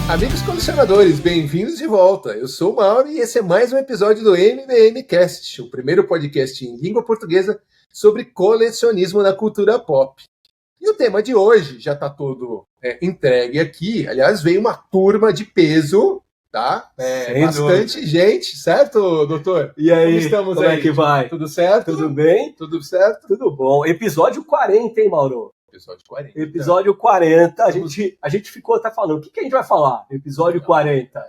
Amigos colecionadores, bem-vindos de volta. Eu sou o Mauro e esse é mais um episódio do MBMcast, o primeiro podcast em língua portuguesa sobre colecionismo na cultura pop. E o tema de hoje já está todo entregue aqui. Aliás, veio uma turma de peso, tá? Bastante gente, certo, doutor? E aí, como estamos como aí? É que vai? Tudo certo? Tudo bem? Tudo certo? Tudo bom. Episódio 40, hein, Mauro? Episódio 40. Episódio 40. A gente ficou até falando, o que a gente vai falar? Episódio 40.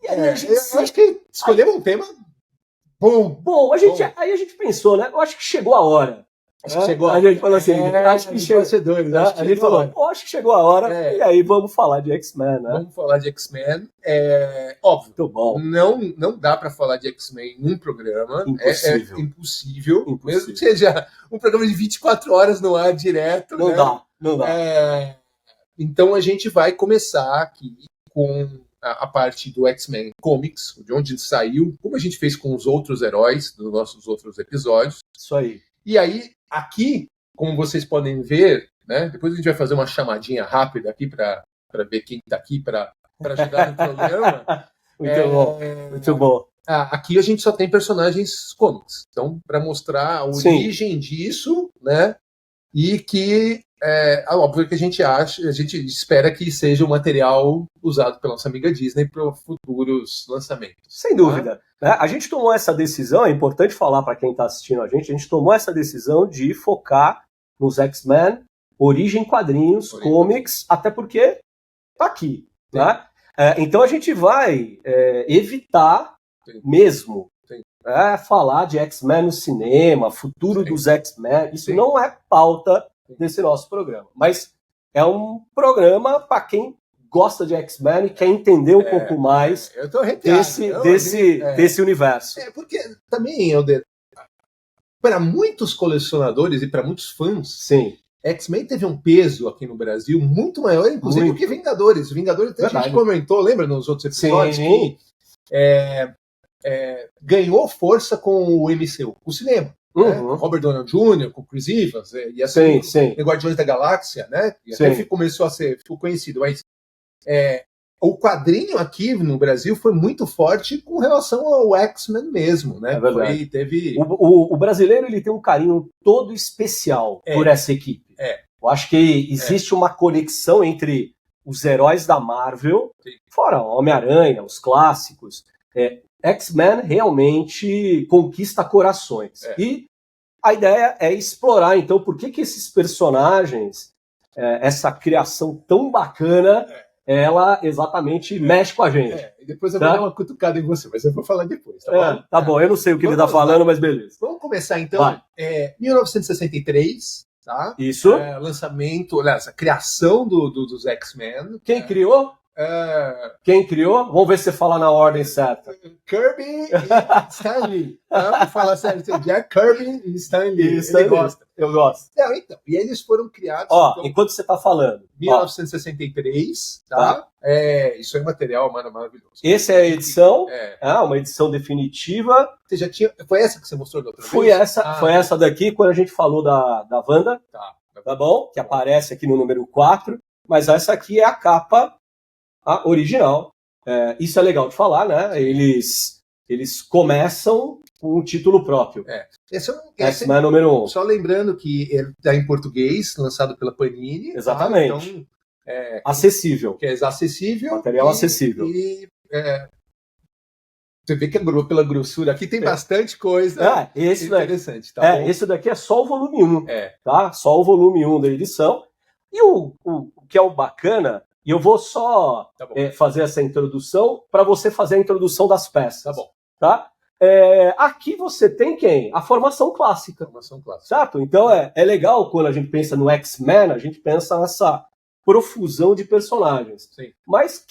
Eu acho que escolhemos um tema bom. Bom, aí a gente pensou, né? Eu acho que chegou a hora. Acho que chegou a hora. A gente falou assim, acho que chegou. A gente falou, acho que chegou a hora. E aí vamos falar de X-Men, né? Vamos falar de X-Men. Óbvio, muito bom. Não dá pra falar de X-Men em um programa. Impossível. É impossível. Mesmo que seja um programa de 24 horas no ar direto. Não dá. Então a gente vai começar aqui com a parte do X-Men Comics, de onde saiu, como a gente fez com os outros heróis dos nossos outros episódios. Isso aí. E aí, aqui, como vocês podem ver, né, depois a gente vai fazer uma chamadinha rápida aqui para ver quem está aqui para ajudar no programa. Muito bom. Aqui a gente só tem personagens comics. Então, para mostrar a origem disso, né? E que óbvio que a gente espera que seja um material usado pela nossa amiga Disney para futuros lançamentos. Sem dúvida. A gente tomou essa decisão, é importante falar para quem está assistindo a gente tomou essa decisão de focar nos X-Men, origem quadrinhos, comics, até porque tá aqui. Né? Então a gente vai evitar mesmo falar de X-Men no cinema, futuro dos X-Men. Isso não é pauta desse nosso programa. Mas é um programa para quem gosta de X-Men e quer entender um pouco mais desse universo. Porque também, Helder, para muitos colecionadores e para muitos fãs, X-Men teve um peso aqui no Brasil muito maior, inclusive, do que Vingadores. Vingadores, a gente comentou, lembra nos outros episódios, que ganhou força com o MCU, o cinema. Robert Downey Jr., com Chris Evans, e assim, Guardiões da Galáxia, né? E até ficou conhecido, mas o quadrinho aqui no Brasil foi muito forte com relação ao X-Men mesmo, né? O brasileiro ele tem um carinho todo especial por essa equipe. Eu acho que existe uma conexão entre os heróis da Marvel, fora Homem-Aranha, os clássicos. X-Men realmente conquista corações. E a ideia é explorar, então, por que esses personagens, essa criação tão bacana, ela exatamente mexe com a gente. E depois eu vou dar uma cutucada em você, mas eu vou falar depois, tá bom? Tá bom, eu não sei o que ele tá falando, mas beleza. Vamos começar, então. 1963, tá? Isso. Lançamento, aliás, a criação dos X-Men. Quem criou? Quem criou? Vamos ver se você fala na ordem certa. Kirby e Stan Lee. Vamos falar sério. Jack Kirby e Stan Lee. Ele gosta. Eu gosto. Então, e eles foram criados... enquanto você está falando. 1963, tá? Isso é um material maravilhoso. Essa é a edição. Uma edição definitiva. Você já tinha... Foi essa que você mostrou da outra vez? Foi essa daqui, quando a gente falou da Wanda. Tá bom? Que aparece aqui no número 4. Mas essa aqui é a capa original. Isso é legal de falar, né? Eles começam com um título próprio. Esse é número 1. Só lembrando que ele está em português, lançado pela Panini. Exatamente. Acessível. Que é acessível. Material acessível. Você vê que pela grossura aqui tem bastante coisa interessante. Esse daqui é só o volume 1. Tá? Só o volume 1 da edição. E o que é o bacana... E eu vou só fazer essa introdução para você fazer a introdução das peças. Tá bom. Tá? Aqui você tem quem? A formação clássica. Certo? Então é legal quando a gente pensa no X-Men, a gente pensa nessa profusão de personagens. Mas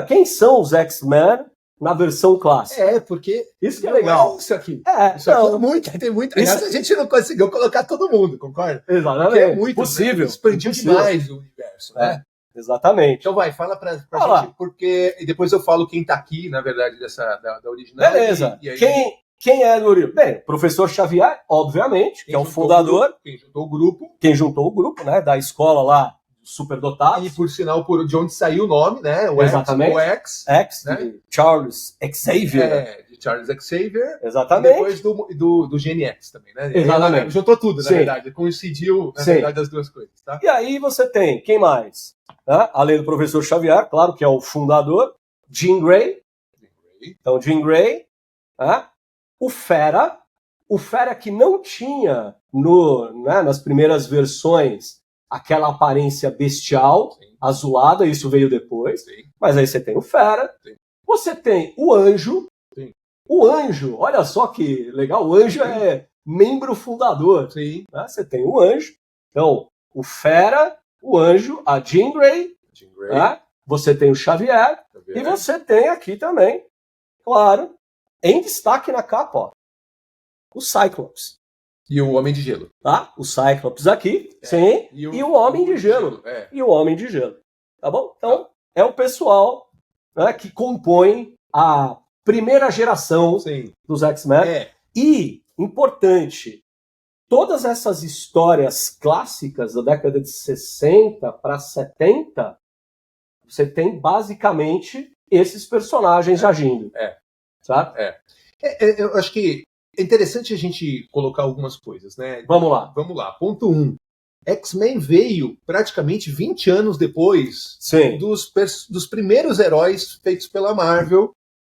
quem são os X-Men na versão clássica? Porque isso que é legal. Isso aqui. Tem muito. Aliás, a gente não conseguiu colocar todo mundo, concorda? Exatamente. Porque é muito possível. Expandiu demais o universo, né? Exatamente. Então fala pra gente, porque e depois eu falo quem tá aqui, na verdade, da original. Beleza. E aí... Quem é do original? Bem, professor Xavier, obviamente, que é o fundador. Quem juntou o grupo. Quem juntou o grupo, né, da escola lá superdotados. E, por sinal, de onde saiu o nome, né? O Exatamente. X, X, né? de Charles Xavier. De Charles Xavier. Exatamente. E depois do Gen X também, né? Exatamente. Ela juntou tudo, na Sim. verdade. Coincidiu, na Sim. verdade, as duas coisas, tá? E aí você tem, quem mais? Né? Além do professor Xavier, claro que é o fundador, Jean Grey. Então, Jean Grey, né? O Fera que não tinha nas primeiras versões aquela aparência bestial, sim, azulada, isso veio depois, sim, mas aí você tem o Fera, sim, você tem o Anjo, sim, o Anjo, olha só que legal, o Anjo, sim, é membro fundador, sim, né? Você tem o Anjo, então o Fera, o Anjo, a Jean Grey, né? Você tem o Xavier, e você tem aqui também, claro, em destaque na capa, ó, o Cyclops. E o Homem de Gelo. Tá? O Cyclops aqui, sim, e o Homem de Gelo. E o Homem de Gelo. Tá bom? Então, é o pessoal, né, que compõe a primeira geração, sim, dos X-Men. E, importante, todas essas histórias clássicas da década de 60 para 70, você tem basicamente esses personagens agindo. Sabe? Eu acho que é interessante a gente colocar algumas coisas, né? Vamos lá. Vamos lá. Ponto 1. X-Men veio praticamente 20 anos depois, sim, dos primeiros heróis feitos pela Marvel,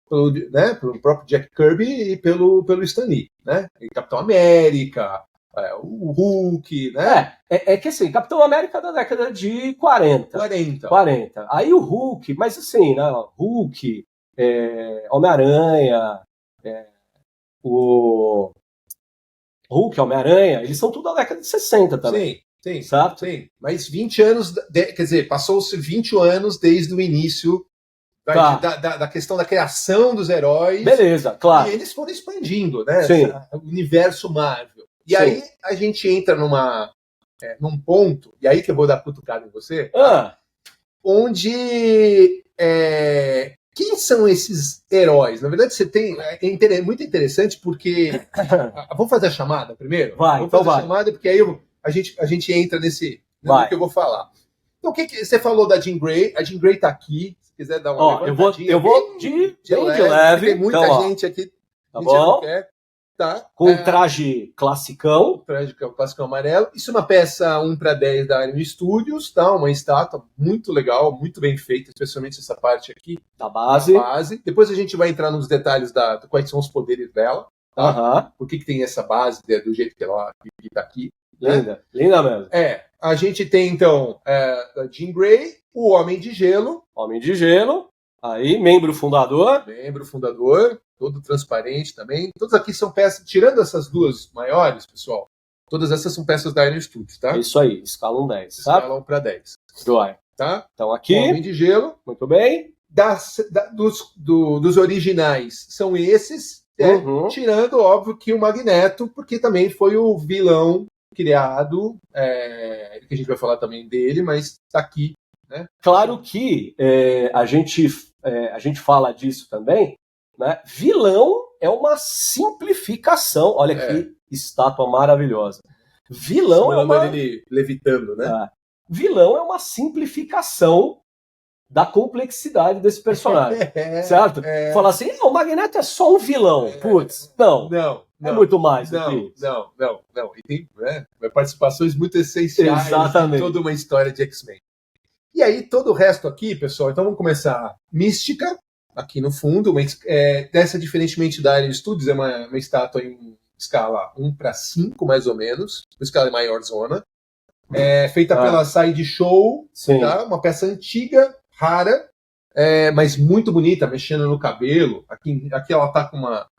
pelo próprio Jack Kirby e pelo Stan Lee, né? E Capitão América, o Hulk, né? É que assim, Capitão América da década de 40. Aí o Hulk, mas assim, né? Hulk, Homem-Aranha, o Hulk, Homem-Aranha, eles são tudo da década de 60 também. Sim, certo? Sim. Mas 20 anos, quer dizer, passou-se 20 anos desde o início da questão da criação dos heróis. Beleza, claro. E eles foram expandindo, né? Sim. O universo Marvel. E sim, aí a gente entra num ponto, e aí que eu vou dar cutucada em você, onde quem são esses heróis? Na verdade, você tem. Muito interessante porque. Vamos fazer a chamada primeiro? Vamos fazer a chamada, porque aí a gente entra no que eu vou falar. Então, o que você falou da Jean Grey? A Jean Grey tá aqui. Se quiser dar uma levantadinha. Eu vou de leve. Tem muita gente aqui. Tá bom? Tá. Com traje classicão. Traje classicão amarelo. Isso é uma peça 1/10 da Iron Studios, tá? Uma estátua muito legal, muito bem feita, especialmente essa parte aqui. Da base. Depois a gente vai entrar nos detalhes de quais são os poderes dela. Tá? Por que tem essa base do jeito que ela tá aqui. Linda, né? Linda mesmo. A gente tem, então, a Jean Grey, o Homem de Gelo. Homem de Gelo. Aí, membro fundador, todo transparente também. Todas aqui são peças, tirando essas duas maiores, pessoal, todas essas são peças da Iron Studios, tá? Isso aí, escalam 10, tá? Escalam para 10. Joia. Tá? Então aqui, Homem de Gelo. Muito bem. Dos originais são esses, tirando, óbvio, que o Magneto, porque também foi o vilão criado, que a gente vai falar também dele, mas tá aqui. Né? Claro que a gente fala disso também, né? Vilão é uma simplificação. Olha que estátua maravilhosa. Vilão ele levitando, né? Vilão é uma simplificação da complexidade desse personagem, certo? Falar assim, o Magneto é só um vilão. Putz, não. É muito mais do que isso. Não. E tem participações muito essenciais em toda uma história de X-Men. E aí, todo o resto aqui, pessoal, então vamos começar. Mística, aqui no fundo, dessa, diferentemente da Iron Studios, é uma estátua em escala 1/5, mais ou menos, uma escala maior zona, feita pela Sideshow, tá? Uma peça antiga, rara, mas muito bonita, mexendo no cabelo. Aqui ela tá com uma...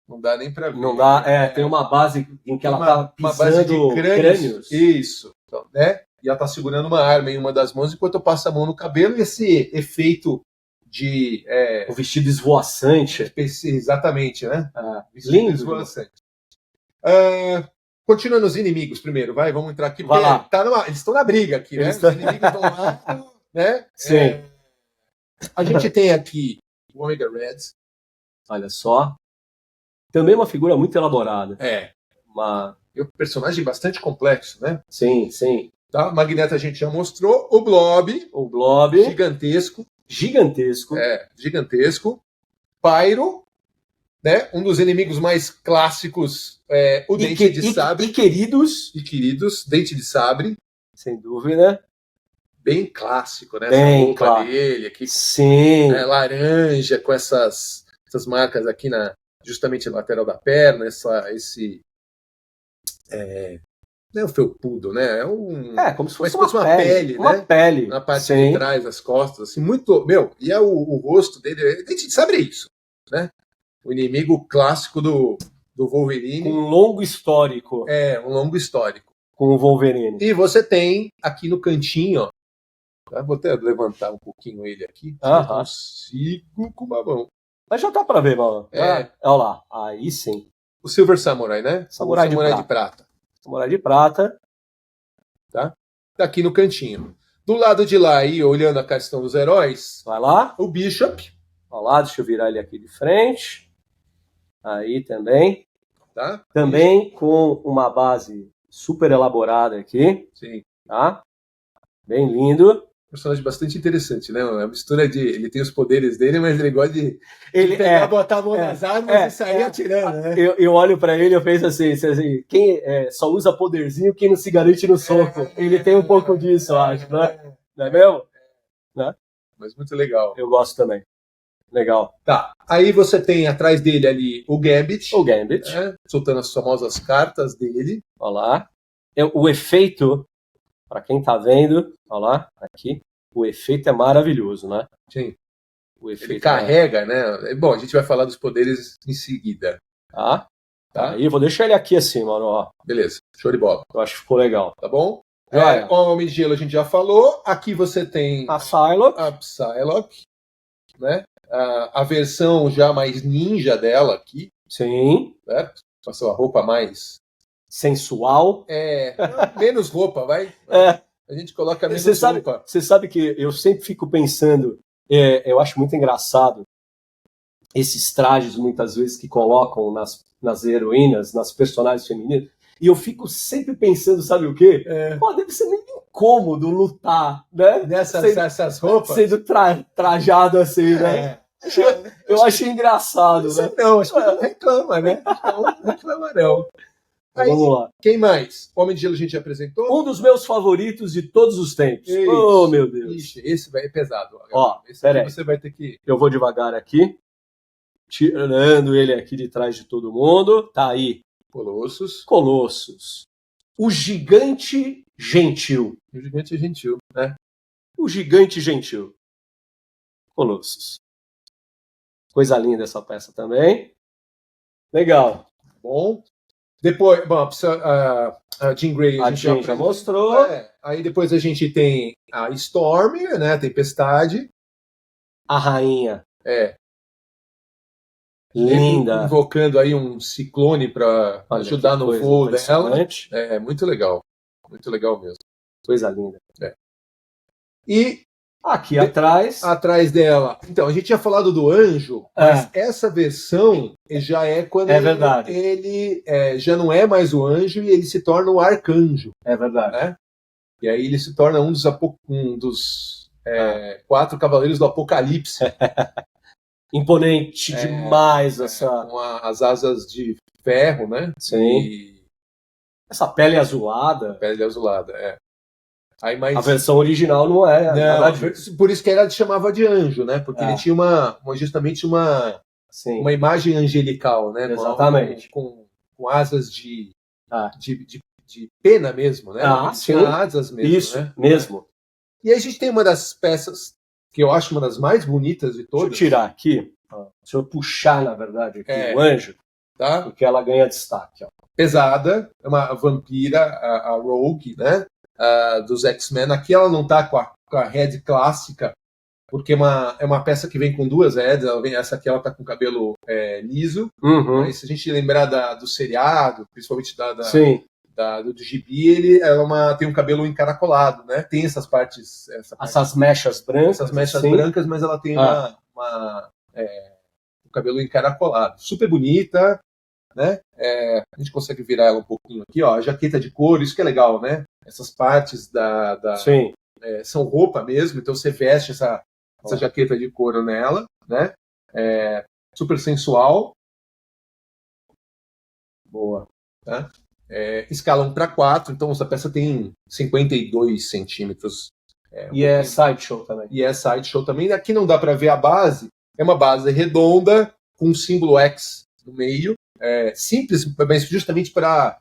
Não dá nem pra ver. Não dá, tem uma base em que ela tá pisando uma base de crânios. Isso, então, né? E ela tá segurando uma arma em uma das mãos enquanto eu passo a mão no cabelo, e esse efeito de... o vestido esvoaçante. Exatamente, né? Lindo. Esvoaçante. Continuando os inimigos primeiro, vamos entrar aqui. Vai lá. Eles estão na briga aqui, né? Os inimigos estão lá, né? Sim. A gente tem aqui o Omega Red. Olha só. Também uma figura muito elaborada. É um personagem bastante complexo, né? Sim. Tá? Magneto a gente já mostrou. O Blob. O Blob. Gigantesco. Gigantesco. Gigantesco. Pyro. Né? Um dos inimigos mais clássicos, o Dente de Sabre. E queridos. E queridos, Dente de Sabre. Sem dúvida. Bem clássico, né? Bem essa roupa clássico. dele aqui. Sim. Laranja, com essas marcas aqui justamente na lateral da perna, esse... não é o felpudo, né? Como se fosse uma pele, uma né? pele. Na parte de trás das costas, assim, muito... E o rosto dele, Dente de Sabre é isso, né? O inimigo clássico do Wolverine. Com um longo histórico. Um longo histórico. Com o Wolverine. E você tem aqui no cantinho, ó. Vou até levantar um pouquinho ele aqui. Eu consigo com uma mão. Mas já tá pra ver, mano. Olha lá. Aí sim. O Silver Samurai, né? Samurai de prata. Samurai de prata. Tá aqui no cantinho. Do lado de lá, aí, olhando a questão dos heróis. Vai lá. O Bishop. Olha lá, deixa eu virar ele aqui de frente. Aí também. Tá? Também com uma base super elaborada aqui. Sim. Tá? Bem lindo. Personagem bastante interessante, né? A mistura de... Ele tem os poderes dele, mas ele gosta de botar a mão nas armas e sair atirando, né? Eu olho pra ele e eu penso assim, quem só usa poderzinho, quem não se garante no soco. Ele tem um pouco disso, eu acho, né? Não é mesmo? Né? Mas muito legal. Eu gosto também. Legal. Tá. Aí você tem atrás dele ali o Gambit. O Gambit. Soltando as famosas cartas dele. Olha lá. O efeito, para quem tá vendo, olha lá, aqui, o efeito é maravilhoso, né? Sim. O efeito ele carrega, né? Bom, a gente vai falar dos poderes em seguida. Tá? Aí eu vou deixar ele aqui assim, mano, ó. Beleza. Show de bola. Eu acho que ficou legal. Tá bom? O Homem de Gelo a gente já falou. Aqui você tem a Psylocke. A Psylocke, né? A versão já mais ninja dela aqui. Sim. Certo? Com a sua roupa mais... sensual. Menos roupa, vai. A gente coloca menos roupa. Você sabe que eu sempre fico pensando, eu acho muito engraçado esses trajes, muitas vezes, que colocam nas heroínas, nas personagens femininas, e eu fico sempre pensando, sabe o quê? Deve ser meio incômodo lutar, né? Nessas roupas. Sendo trajado assim, né? Eu achei engraçado, né? Não, acho que não reclama, né? Não reclama, não. Aí, vamos lá. Quem mais? Homem de Gelo a gente já apresentou? Um dos meus favoritos de todos os tempos. Ixi, oh, meu Deus. Ixi, esse é pesado. Esse aqui você vai ter que... Eu vou devagar aqui. Tirando ele aqui de trás de todo mundo. Tá aí. Colossus. O Gigante Gentil. O Gigante Gentil, né? O Gigante Gentil. Colossus. Coisa linda essa peça também. Legal. Bom. Depois, a Jean Grey a gente já mostrou. Aí depois a gente tem a Storm, né? A Tempestade. A rainha. Linda. Invocando aí um ciclone para ajudar no voo dela. Muito legal. Muito legal mesmo. Coisa linda. E aqui atrás dela. Então, a gente tinha falado do anjo, mas essa versão já é quando ele já não é mais o anjo e ele se torna o arcanjo. É verdade. Né? E aí ele se torna um dos 4 cavaleiros do Apocalipse. Imponente demais essa. Com as asas de ferro, né? Sim. Essa pele azulada. Aí, a versão original não é. Não, por isso que ela chamava de anjo, né? Porque ele tinha justamente uma imagem angelical, né? Exatamente. Com asas de pena mesmo, né? Tinha asas mesmo. Isso, né? mesmo. E a gente tem uma das peças que eu acho uma das mais bonitas de todas. Deixa eu tirar aqui. Deixa eu puxar, na verdade, aqui o anjo. Tá? Porque ela ganha destaque. Ó. Pesada, é uma vampira, a Rogue, né? Dos X-Men. Aqui ela não tá com a head clássica, porque é uma peça que vem com 2 heads. Essa aqui ela tá com o cabelo liso. Uhum. Mas se a gente lembrar do seriado, principalmente do gibi, ela tem um cabelo encaracolado, né? Tem essas partes... Essas mechas brancas. Essas mechas brancas, mas ela tem um cabelo encaracolado. Super bonita, né? A gente consegue virar ela um pouquinho aqui, ó. A jaqueta de couro, isso que é legal, né? essas partes Sim. são roupa mesmo, então você veste essa jaqueta de couro nela, né? Super sensual. Boa. Tá? Escala 1 para 4, então essa peça tem 52 centímetros. E é sideshow também. E é sideshow também. Aqui não dá para ver a base, é uma base redonda com um símbolo X no meio, simples, mas justamente para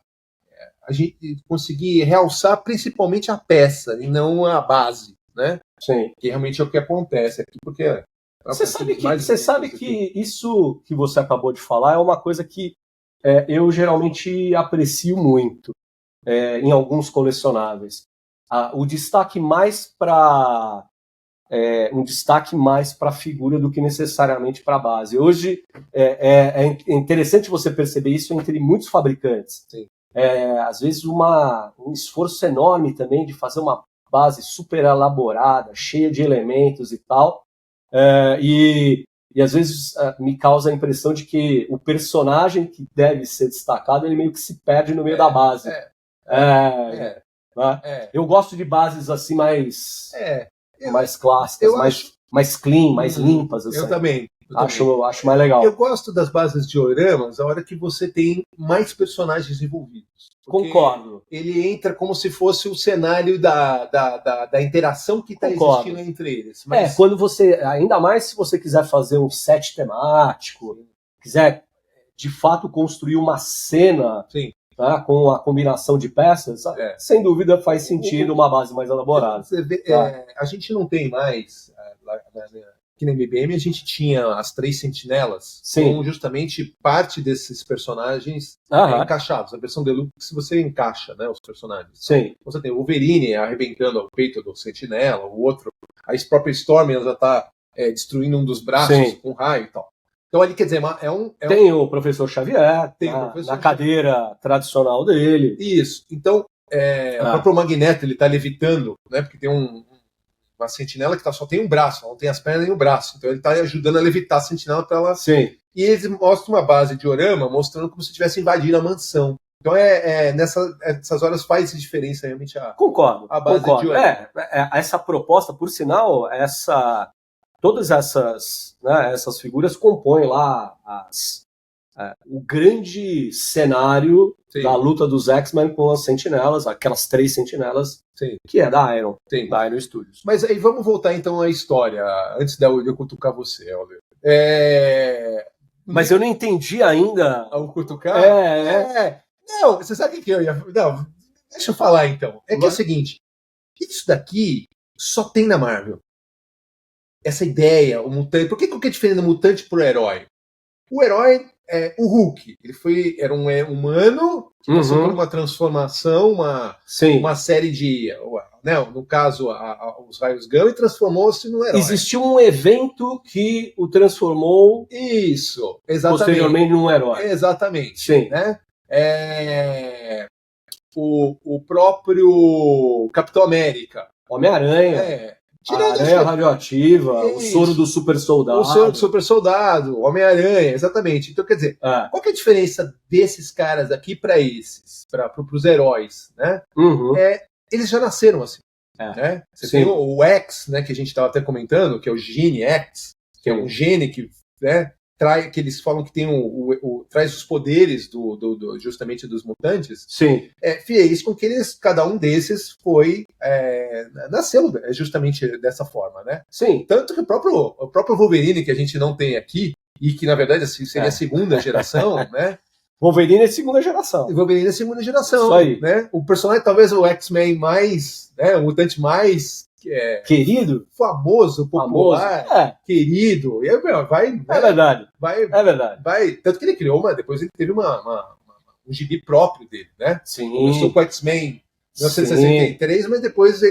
a gente conseguir realçar principalmente a peça e não a base, né? Sim. Que realmente é o que acontece aqui, porque você sabe que isso que você acabou de falar é uma coisa que eu geralmente aprecio muito em alguns colecionáveis. O destaque mais para a figura do que necessariamente para a base. Hoje é interessante você perceber isso entre muitos fabricantes. Sim. Às vezes um esforço enorme também de fazer uma base super elaborada, cheia de elementos e tal, e às vezes me causa a impressão de que o personagem que deve ser destacado, ele meio que se perde no meio da base. Eu gosto de bases assim mais clássicas, mais clean, mais limpas. Assim. Eu também. Acho mais legal. Eu gosto das bases de dioramas a hora que você tem mais personagens envolvidos. Concordo. Ele entra como se fosse o cenário da interação que está existindo entre eles. Mas... quando você, ainda mais se você quiser fazer um set temático, quiser de fato construir uma cena, tá, com a combinação de peças, sem dúvida faz sentido uma base mais elaborada. Você vê, a gente não tem mais... Aqui na MBM a gente tinha as 3 sentinelas, com justamente parte desses personagens encaixados. A versão Deluxe, se você encaixa, né, os personagens. Sim. Você tem o Wolverine arrebentando o peito do sentinela, o outro, a própria Storm já está destruindo um dos braços com raio e tal. Então ali, quer dizer, tem o Professor Xavier, na cadeira tradicional dele. Isso. Então, o próprio Magneto, ele está levitando, né, porque tem uma sentinela que só tem um braço, não tem as pernas nem o braço. Então ele está ajudando a levitar a sentinela para ela... Sim. E eles mostram uma base de diorama mostrando como se tivesse invadido a mansão. Então nessas horas faz diferença realmente Concordo. A base de diorama. Essa proposta, por sinal, todas essas figuras compõem lá o grande cenário da luta dos X-Men com as sentinelas, aquelas 3 sentinelas, que é da Iron Studios. Mas aí vamos voltar então à história, antes de eu cutucar você, Oliver. Mas eu não entendi ainda. O cutucar? Não, você sabe o que eu ia... Não, deixa eu falar então. Que é o seguinte, isso daqui só tem na Marvel. Essa ideia, o mutante... Por que é diferente do mutante pro herói? O herói o Hulk, era um humano que passou por uma transformação, uma série de, né, no caso, os raios gama, e transformou-se num herói. Existiu um evento que o transformou posteriormente num herói. Exatamente. Sim. Né? O próprio Capitão América. Homem-Aranha. A aranha radioativa, o soro do super soldado. O soro do super soldado, Homem-Aranha, exatamente. Então, quer dizer, qual que é a diferença desses caras aqui para esses, para os heróis, né? Eles já nasceram assim. Né? Você tem o X, né, que a gente estava até comentando, que é o Gene X, que é um gene que, né, que eles falam que tem traz os poderes justamente dos mutantes. Sim. Fez com que cada um desses nasceu justamente dessa forma, né? Sim. Tanto que o próprio Wolverine, que a gente não tem aqui, e que na verdade assim, seria a segunda geração, né? Wolverine é segunda geração. Isso aí. Né? O personagem, talvez o X-Men mais, né, o mutante mais querido, famoso, popular, querido. E, é verdade. É verdade. Tanto que ele criou depois ele teve um gibi próprio dele, né? Sim. Começou com o X-Men em 1963, mas depois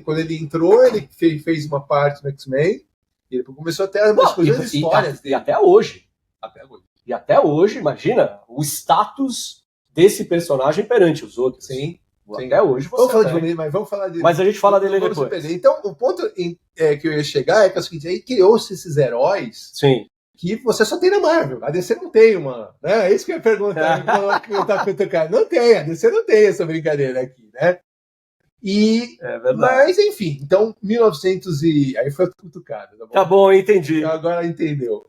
quando ele entrou, ele fez uma parte no X-Men e depois começou até as coisas histórias dele. E até hoje. E até hoje, imagina o status desse personagem perante os outros. Sim. Até hoje você vamos falar de... Mas a gente fala dele depois. Então, o ponto que eu ia chegar é o seguinte, aí criou-se esses heróis que você só tem na Marvel. A DC não tem uma... Né? É isso que eu ia perguntar. Não tem, a DC não tem essa brincadeira aqui, né? E, É verdade. mas, enfim, então, 1900 e... Aí foi cutucada. Tá bom, entendi. Agora entendeu.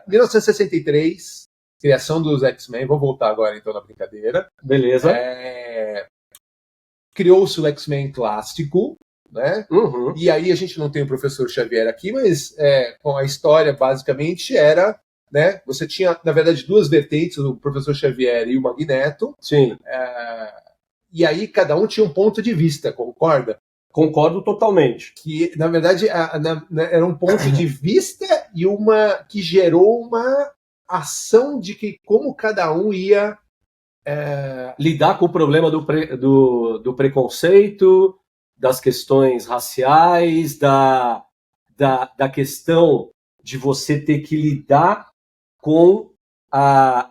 1963, criação dos X-Men. Vou voltar agora, então, na brincadeira. Beleza. Criou-se o X-Men clássico, né? Uhum. E aí a gente não tem o professor Xavier aqui, mas com a história, basicamente, era... Né? Você tinha, na verdade, duas vertentes, o professor Xavier e o Magneto. Sim. E aí cada um tinha um ponto de vista, concorda? Concordo totalmente. Que, na verdade, era um ponto de vista e que gerou uma ação de que como cada um ia... lidar com o problema do preconceito, das questões raciais, da questão de você ter que lidar com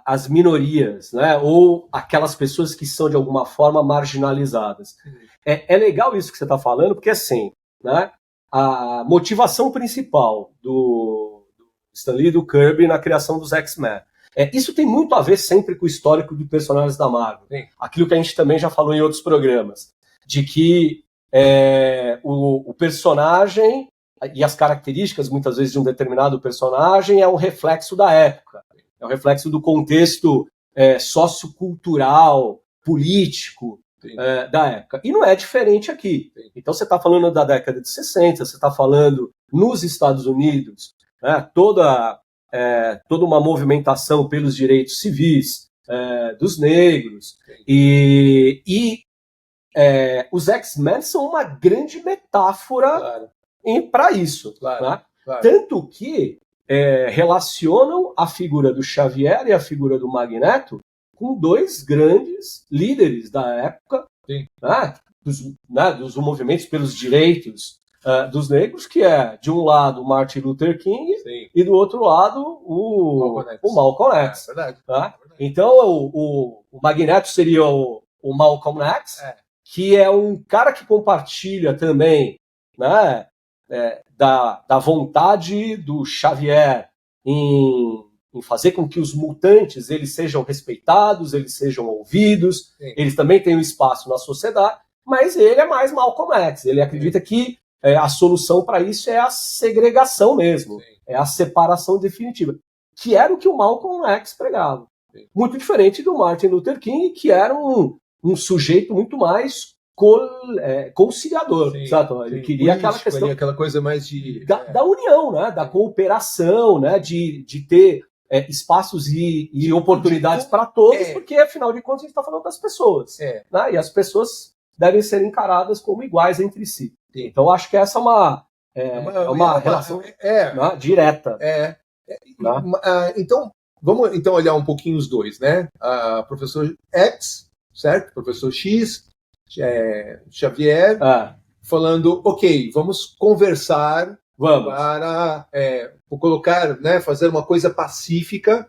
as minorias, né? Ou aquelas pessoas que são de alguma forma marginalizadas. É legal isso que você está falando, porque assim, né? A motivação principal do Stan Lee e do Kirby na criação dos X-Men. Isso tem muito a ver sempre com o histórico de personagens da Marvel. Sim. Aquilo que a gente também já falou em outros programas, de que o personagem e as características, muitas vezes, de um determinado personagem é um reflexo da época, é um reflexo do contexto sociocultural, político da época. E não é diferente aqui. Sim. Então você está falando da década de 60, você está falando nos Estados Unidos, né, toda uma movimentação pelos direitos civis dos negros. E os X-Men são uma grande metáfora para isso. Claro, né? claro. Tanto que relacionam a figura do Xavier e a figura do Magneto com dois grandes líderes da época, dos movimentos pelos direitos dos negros, que é, de um lado, Martin Luther King, sim, e do outro lado, o Malcolm X. Verdade. Tá? Então, o Magneto seria o Malcolm X, que é um cara que compartilha também, né, da vontade do Xavier em fazer com que os mutantes eles sejam respeitados, eles sejam ouvidos, sim, eles também têm um espaço na sociedade, mas ele é mais Malcolm X. Ele acredita que a solução para isso é a segregação mesmo, sim, é a separação definitiva, que era o que o Malcolm X pregava. Sim. Muito diferente do Martin Luther King, que era um sujeito muito mais conciliador, sim, sabe? Ele queria aquela questão, aquela coisa mais de da união, né? Da cooperação, né? De ter espaços e oportunidades para todos, porque afinal de contas a gente está falando das pessoas, né? E as pessoas devem ser encaradas como iguais entre si. Sim. Então acho que essa é uma relação né, direta. Então vamos então olhar um pouquinho os dois, né? Professor X, certo? Professor X, Xavier, falando, ok, vamos conversar, para colocar, né, fazer uma coisa pacífica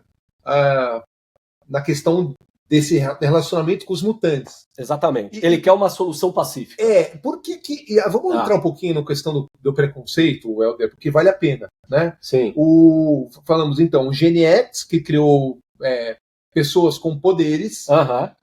na questão desse relacionamento com os mutantes. Exatamente. Ele quer uma solução pacífica. Por que vamos entrar um pouquinho na questão do preconceito, Helder, porque vale a pena, né? Sim. Falamos então, o Gen X, que criou pessoas com poderes,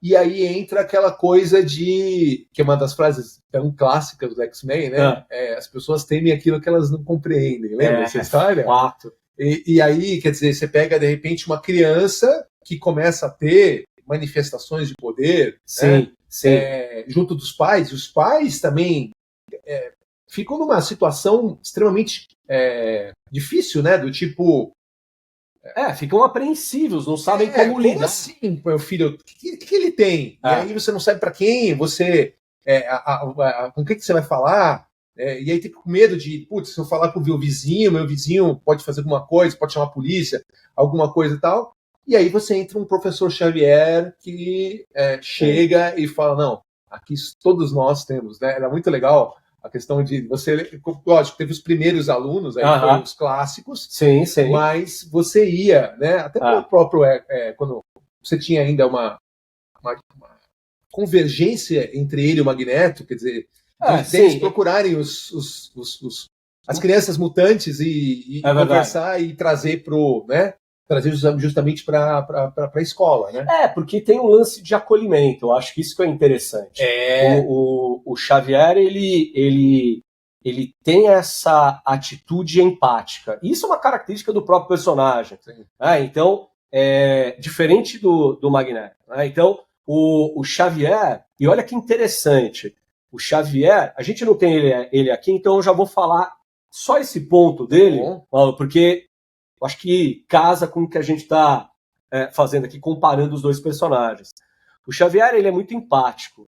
e aí entra aquela coisa que é uma das frases tão clássicas do X-Men, né? As pessoas temem aquilo que elas não compreendem. Lembra essa história? Fato. E aí, quer dizer, você pega, de repente, uma criança que começa a ter manifestações de poder, sim, né? Sim. Junto dos pais, e os pais também ficam numa situação extremamente difícil, né? Do tipo... ficam apreensivos, não sabem como lidar. Como assim, meu filho? O que ele tem? E aí você não sabe para quem, você... com quem que você vai falar? E aí tem com medo de, se eu falar com o meu vizinho pode fazer alguma coisa, pode chamar a polícia, alguma coisa e tal. E aí você entra um professor Xavier que chega e fala, não, aqui todos nós temos, né? Era muito legal a questão de você... Lógico, teve os primeiros alunos, aí foram os clássicos, sim, sim, mas você ia, né? Até pelo próprio... quando você tinha ainda uma convergência entre ele e o Magneto, quer dizer, eles procurarem as crianças mutantes e conversar e trazer trazer justamente para a escola, né? Porque tem um lance de acolhimento, eu acho que isso que é interessante. O Xavier, ele tem essa atitude empática. Isso é uma característica do próprio personagem. Então, diferente do Magneto. Então, o Xavier, e olha que interessante, o Xavier, a gente não tem ele aqui, então eu já vou falar só esse ponto dele, porque eu acho que casa com o que a gente está fazendo aqui, comparando os dois personagens. O Xavier, ele é muito empático,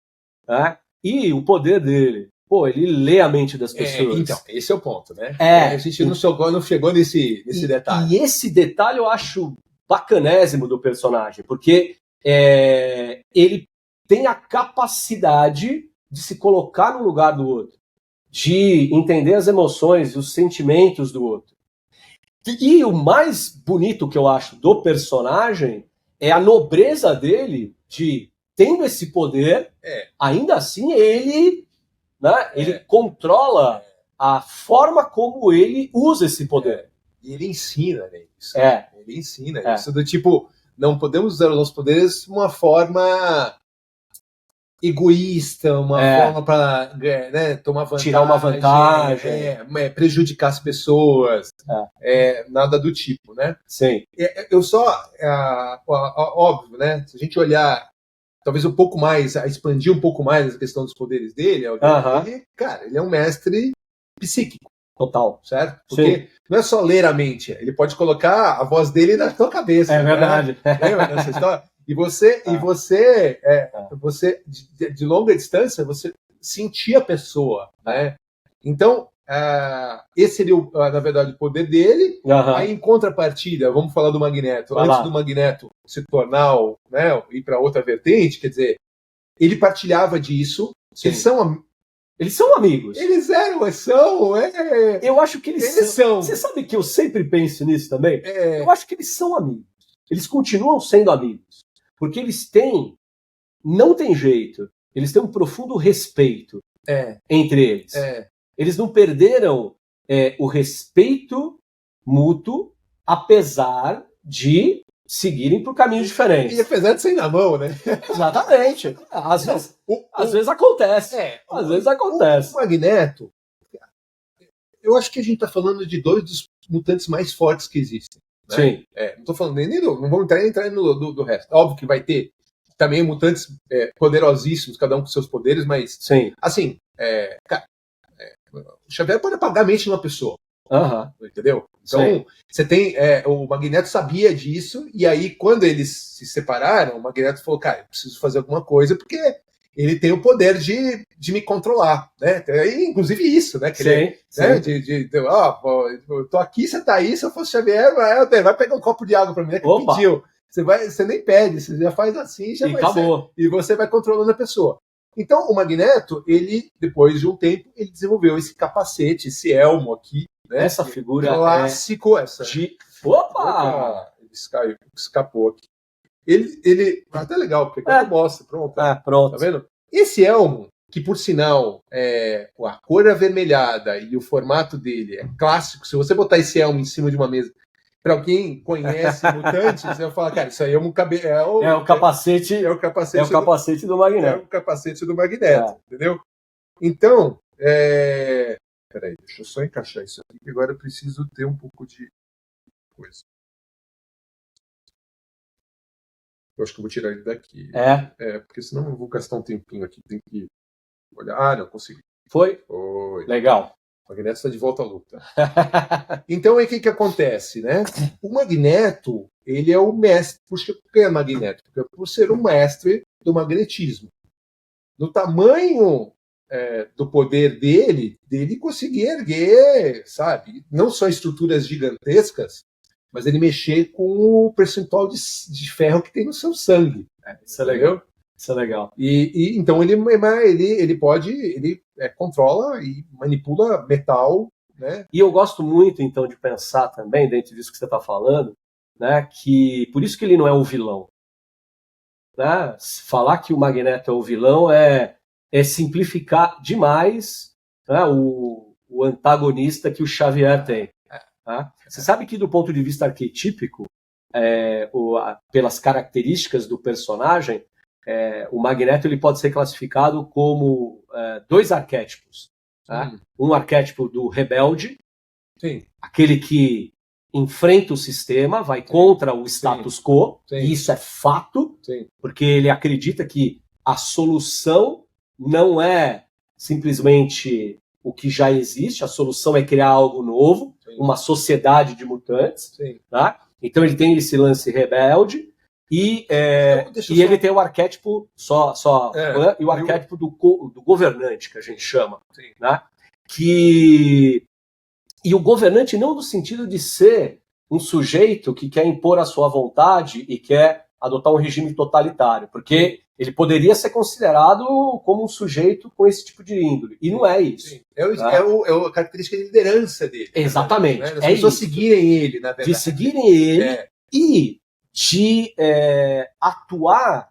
né? E o poder dele, ele lê a mente das pessoas. Então, esse é o ponto, né? A gente não chegou nesse detalhe. E esse detalhe eu acho bacanésimo do personagem, porque ele tem a capacidade de se colocar no lugar do outro, de entender as emoções e os sentimentos do outro. E o mais bonito que eu acho do personagem é a nobreza dele de, tendo esse poder, ainda assim ele controla a forma como ele usa esse poder. E ele ensina, né, isso. Ele ensina isso do tipo, não podemos usar os nossos poderes de uma forma egoísta, uma forma para tomar vantagem, tirar uma vantagem, prejudicar as pessoas, nada do tipo, né? Sim. Eu só, óbvio, né? Se a gente olhar talvez um pouco mais, expandir um pouco mais a questão dos poderes dele, ele é um mestre psíquico. Total. Certo? Porque não é só ler a mente, ele pode colocar a voz dele na tua cabeça. É verdade. Lembra dessa história? E você de longa distância, você sentia a pessoa, né? Então, esse seria, na verdade, o poder dele. Aí, em contrapartida, vamos falar do Magneto. Antes do Magneto se tornar, ir para outra vertente, quer dizer, ele partilhava disso. Eles são amigos. Eu acho que eles são. Você sabe que eu sempre penso nisso também? Eu acho que eles são amigos. Eles continuam sendo amigos. Porque eles têm, não tem jeito, eles têm um profundo respeito entre eles. Eles não perderam o respeito mútuo, apesar de seguirem por caminhos diferentes. E apesar de sair na mão, né? Exatamente. Às vezes acontece. Às vezes acontece. O Magneto, eu acho que a gente está falando de dois dos mutantes mais fortes que existem. Né? Sim. Não estou falando não vamos entrar no resto. Óbvio que vai ter também mutantes poderosíssimos, cada um com seus poderes, mas assim, o Xavier pode apagar a mente de uma pessoa. Entendeu? Então, você tem. O Magneto sabia disso, e aí, quando eles se separaram, o Magneto falou: cara, eu preciso fazer alguma coisa, porque ele tem o poder de me controlar, né? Inclusive isso, né? Eu tô aqui, você tá aí, se eu fosse Xavier, vai pegar um copo de água pra mim, né? Que pediu. Você nem pede, você já faz assim, já e vai acabou. E você vai controlando a pessoa. Então, o Magneto, ele, depois de um tempo, ele desenvolveu esse capacete, esse elmo aqui, né? Essa figura clássico, Opa! Ele escapou aqui. Ele até legal, porque quando mostra, pronto. Pronto. Tá vendo? Esse elmo, que por sinal, a cor avermelhada e o formato dele é clássico, se você botar esse elmo em cima de uma mesa, para quem conhece mutantes, você vai falar, cara, isso aí é um capacete. É o capacete do Magneto. É o capacete do Magneto, entendeu? Então, peraí, deixa eu só encaixar isso aqui, que agora eu preciso ter um pouco de coisa. Eu acho que eu vou tirar ele daqui. Porque senão eu vou gastar um tempinho aqui. Tem que olhar. Não, consegui. Foi? Legal. O Magneto está de volta à luta. Então, aí o que acontece, né? O Magneto, ele é o mestre. Por que é Magneto? Porque por ser um mestre do magnetismo. No tamanho do poder dele conseguir erguer, sabe? Não só estruturas gigantescas, mas ele mexer com o percentual de ferro que tem no seu sangue. Isso é legal. Isso é legal. E então ele controla e manipula metal, né? E eu gosto muito, então, de pensar também, dentro disso que você está falando, né, que por isso que ele não é o vilão. Né? Falar que o Magneto é o vilão é simplificar demais, né, o antagonista que o Xavier tem. Tá? Você sabe que, do ponto de vista arquetípico, pelas características do personagem, o Magneto ele pode ser classificado como 2 arquétipos. Né? Um arquétipo do rebelde, Sim. aquele que enfrenta o sistema, vai contra o status quo, e isso é fato, porque ele acredita que a solução não é simplesmente o que já existe, a solução é criar algo novo, uma sociedade de mutantes. Tá? Então ele tem esse lance rebelde, e ele tem o arquétipo e o arquétipo do governante, que a gente chama. Né? E o governante não no sentido de ser um sujeito que quer impor a sua vontade e quer adotar um regime totalitário, porque ele poderia ser considerado como um sujeito com esse tipo de índole. E não é isso. É a característica de liderança dele. Exatamente. Né? As pessoas seguirem ele, na verdade. De seguirem ele e de atuar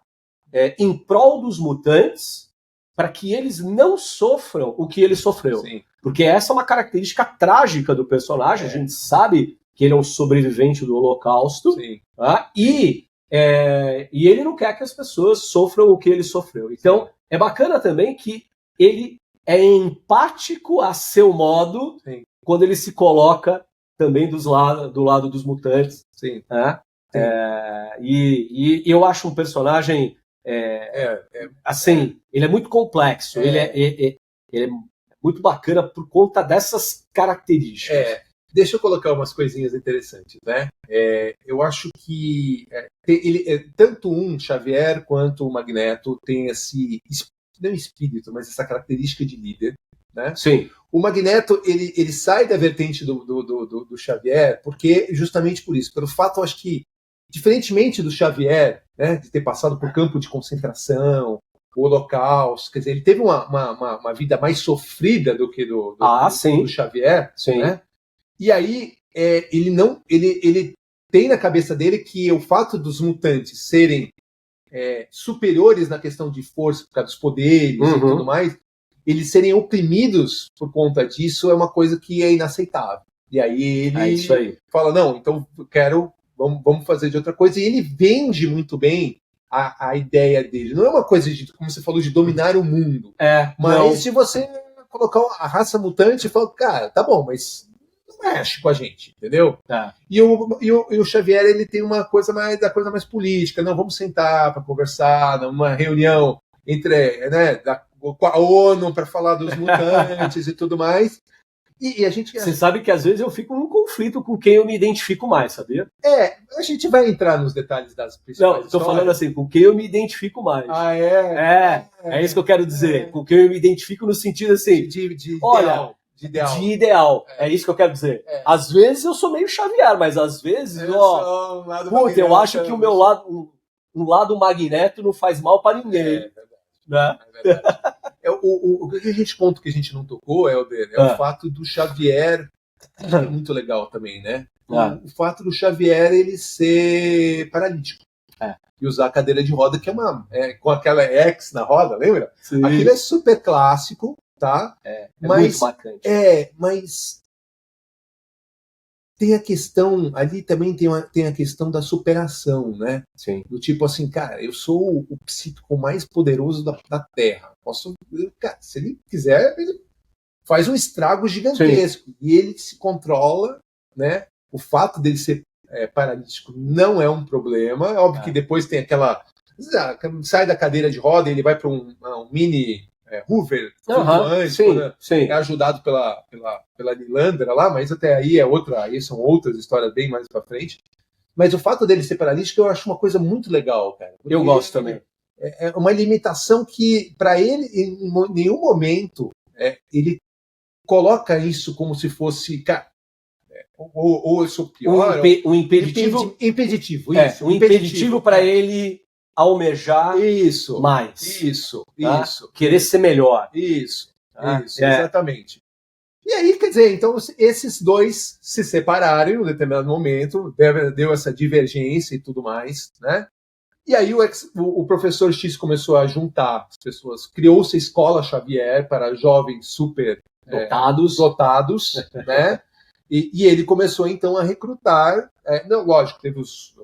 em prol dos mutantes para que eles não sofram o que ele sofreu. Sim. Porque essa é uma característica trágica do personagem. A gente sabe que ele é um sobrevivente do Holocausto. Tá? E ele não quer que as pessoas sofram o que ele sofreu. Então, é bacana também que ele é empático a seu modo quando ele se coloca também do lado dos mutantes. Né? E eu acho um personagem assim, ele é muito complexo. Ele é muito bacana por conta dessas características. Deixa eu colocar umas coisinhas interessantes, né? Eu acho que tanto Xavier quanto o Magneto tem esse, não espírito, mas essa característica de líder, né? Sim. O Magneto, ele sai da vertente do Xavier justamente por isso, pelo fato, eu acho que, diferentemente do Xavier, né, de ter passado por campo de concentração, o Holocausto, quer dizer, ele teve uma vida mais sofrida do que do Xavier, né? E aí ele tem na cabeça dele que o fato dos mutantes serem superiores na questão de força, por causa dos poderes e tudo mais, eles serem oprimidos por conta disso é uma coisa que é inaceitável. E aí ele fala, não, então vamos fazer de outra coisa. E ele vende muito bem a ideia dele. Não é uma coisa de, como você falou, de dominar o mundo. Mas se você colocar a raça mutante e falar, cara, tá bom, mas não mexe com a gente, entendeu? E o Xavier, ele tem uma coisa mais política. Não, vamos sentar para conversar numa reunião entre com a ONU para falar dos mutantes e tudo mais. E a gente... Você sabe que às vezes eu fico num conflito com quem eu me identifico mais, sabia? A gente vai entrar nos detalhes das principais. Não, estou falando assim, com quem eu me identifico mais. É isso que eu quero dizer. Com quem eu me identifico no sentido assim, de ideal. É isso que eu quero dizer. Às vezes eu sou meio Xavier, mas às vezes, eu acho que o meu lado, um lado Magneto não faz mal para ninguém. Né? O ponto que a gente não tocou, Helder, o fato do Xavier, que é muito legal também, né? O fato do Xavier ele ser paralítico e usar a cadeira de roda, que é com aquela X na roda, lembra? Sim. Aquilo é super clássico, tá? Muito bacana. Mas tem a questão, ali também tem a questão da superação, né? Sim. Do tipo assim, cara, eu sou o psíquico mais poderoso da Terra. Cara, se ele quiser, ele faz um estrago gigantesco. Sim. E ele se controla, né? O fato dele ser paralítico não é um problema. É óbvio que depois tem aquela... Sai da cadeira de roda e ele vai para um mini... Hoover, sim. É ajudado pela Lilandra lá, mas até aí aí são outras histórias bem mais pra frente. Mas o fato dele ser paralítico eu acho uma coisa muito legal, cara. Eu gosto também. É uma limitação que, para ele, em nenhum momento, ele coloca isso como se fosse, cara, ou eu sou pior. Um impeditivo. Impeditivo, isso. Um impeditivo para ele almejar mais. Isso. Querer ser melhor. Isso, exatamente. E aí, quer dizer, então esses dois se separaram em um determinado momento, deu essa divergência e tudo mais, né? E aí o professor X começou a juntar as pessoas, criou-se a Escola Xavier para jovens super dotados, né? E ele começou, então, a recrutar... não, lógico, teve os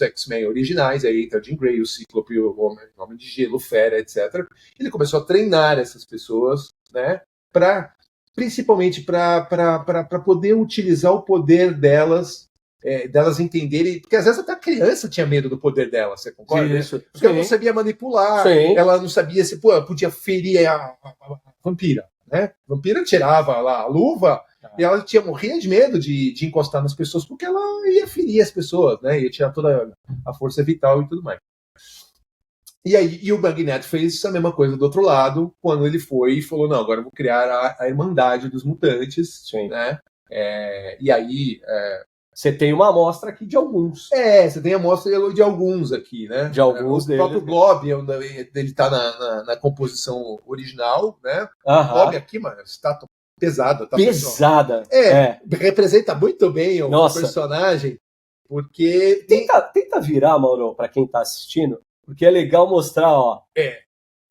X-Men originais, aí entra Jean Grey, o Cíclope, o Homem de Gelo, o Fera, etc. Ele começou a treinar essas pessoas, né, principalmente para poder utilizar o poder delas, delas entenderem, porque às vezes até a criança tinha medo do poder dela, você concorda? Isso. Porque ela não sabia manipular, Sim. ela não sabia se podia ferir a vampira, né? A vampira tirava lá a luva e ela morria de medo de encostar nas pessoas porque ela ia ferir as pessoas, né? Ia tirar toda a força vital e tudo mais. E o Magneto fez a mesma coisa do outro lado, quando ele foi e falou, não, agora eu vou criar a Irmandade dos Mutantes, Sim. né? E aí... Você tem uma amostra aqui de alguns. Você tem a amostra de alguns aqui, né? De alguns o deles. próprio Blob, ele tá na composição original, né? O Blob aqui, mano, estátua pesada. Tá, pesada. Representa muito bem o personagem, porque... Tenta virar, Mauro, para quem tá assistindo, porque é legal mostrar, ó,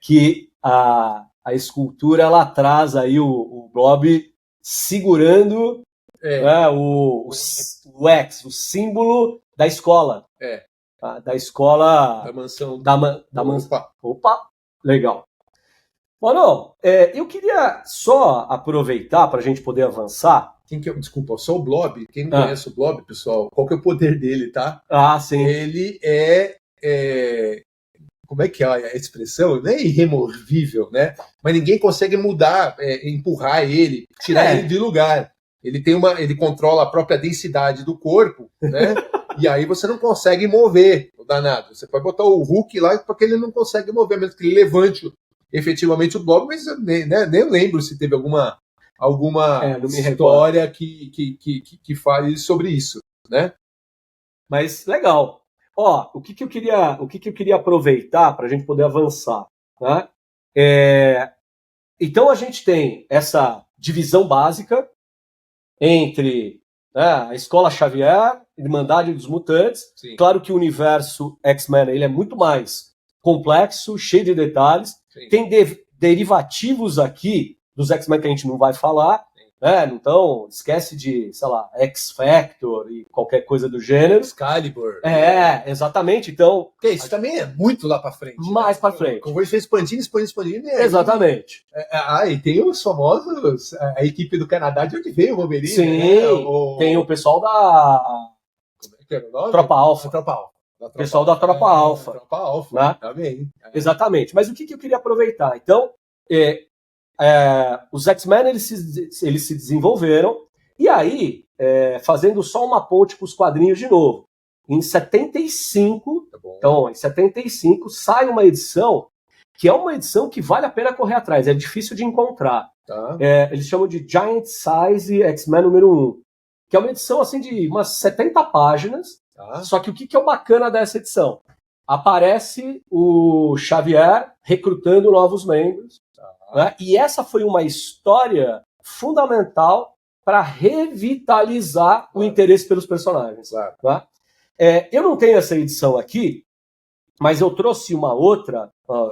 que a escultura, ela traz aí o Blob segurando o X, o símbolo da escola. Tá? Da escola... Da mansão. Da mansão. Opa, legal. Mauro, eu queria só aproveitar para a gente poder avançar. Desculpa, só o Blob. Quem não conhece o Blob, pessoal, qual que é o poder dele, tá? Sim. Ele como é que é a expressão? Não é irremovível, né? Mas ninguém consegue mudar, empurrar ele, tirar ele de lugar. Ele controla a própria densidade do corpo, né? E aí você não consegue mover o danado. Você pode botar o Hulk lá porque ele não consegue mover, mesmo que ele levante efetivamente o Blob, mas nem lembro se teve alguma história que fale sobre isso, né? Mas legal. Ó, o que eu queria aproveitar para a gente poder avançar, né? Então a gente tem essa divisão básica entre a Escola Xavier, Irmandade dos Mutantes. Sim. Claro que o universo X-Men ele é muito mais complexo, cheio de detalhes. Sim. Tem derivativos aqui dos X-Men que a gente não vai falar. Então, esquece de, sei lá, X-Factor e qualquer coisa do gênero. Excalibur. Exatamente. Então, porque isso também é muito lá pra frente. Mais pra frente. Como foi expandindo. Exatamente. E tem os famosos, a equipe do Canadá de onde veio o Wolverine. Sim, né? tem o pessoal da... Como é que era o nome? Tropa Alpha. Pessoal da Tropa Alpha. Tropa Alpha, né? Tá bem. Exatamente. Mas o que eu queria aproveitar? Então, os X-Men eles se desenvolveram, e aí, fazendo só uma ponte para os quadrinhos de novo, em 75, então, em 75, sai uma edição que é uma edição que vale a pena correr atrás, é difícil de encontrar. Tá. Eles chamam de Giant Size X-Men número 1, que é uma edição assim de umas 70 páginas, Tá. Só que o que é o bacana dessa edição? Aparece o Xavier recrutando novos membros, né? E essa foi uma história fundamental para revitalizar o interesse pelos personagens. Tá? Eu não tenho essa edição aqui, mas eu trouxe uma outra.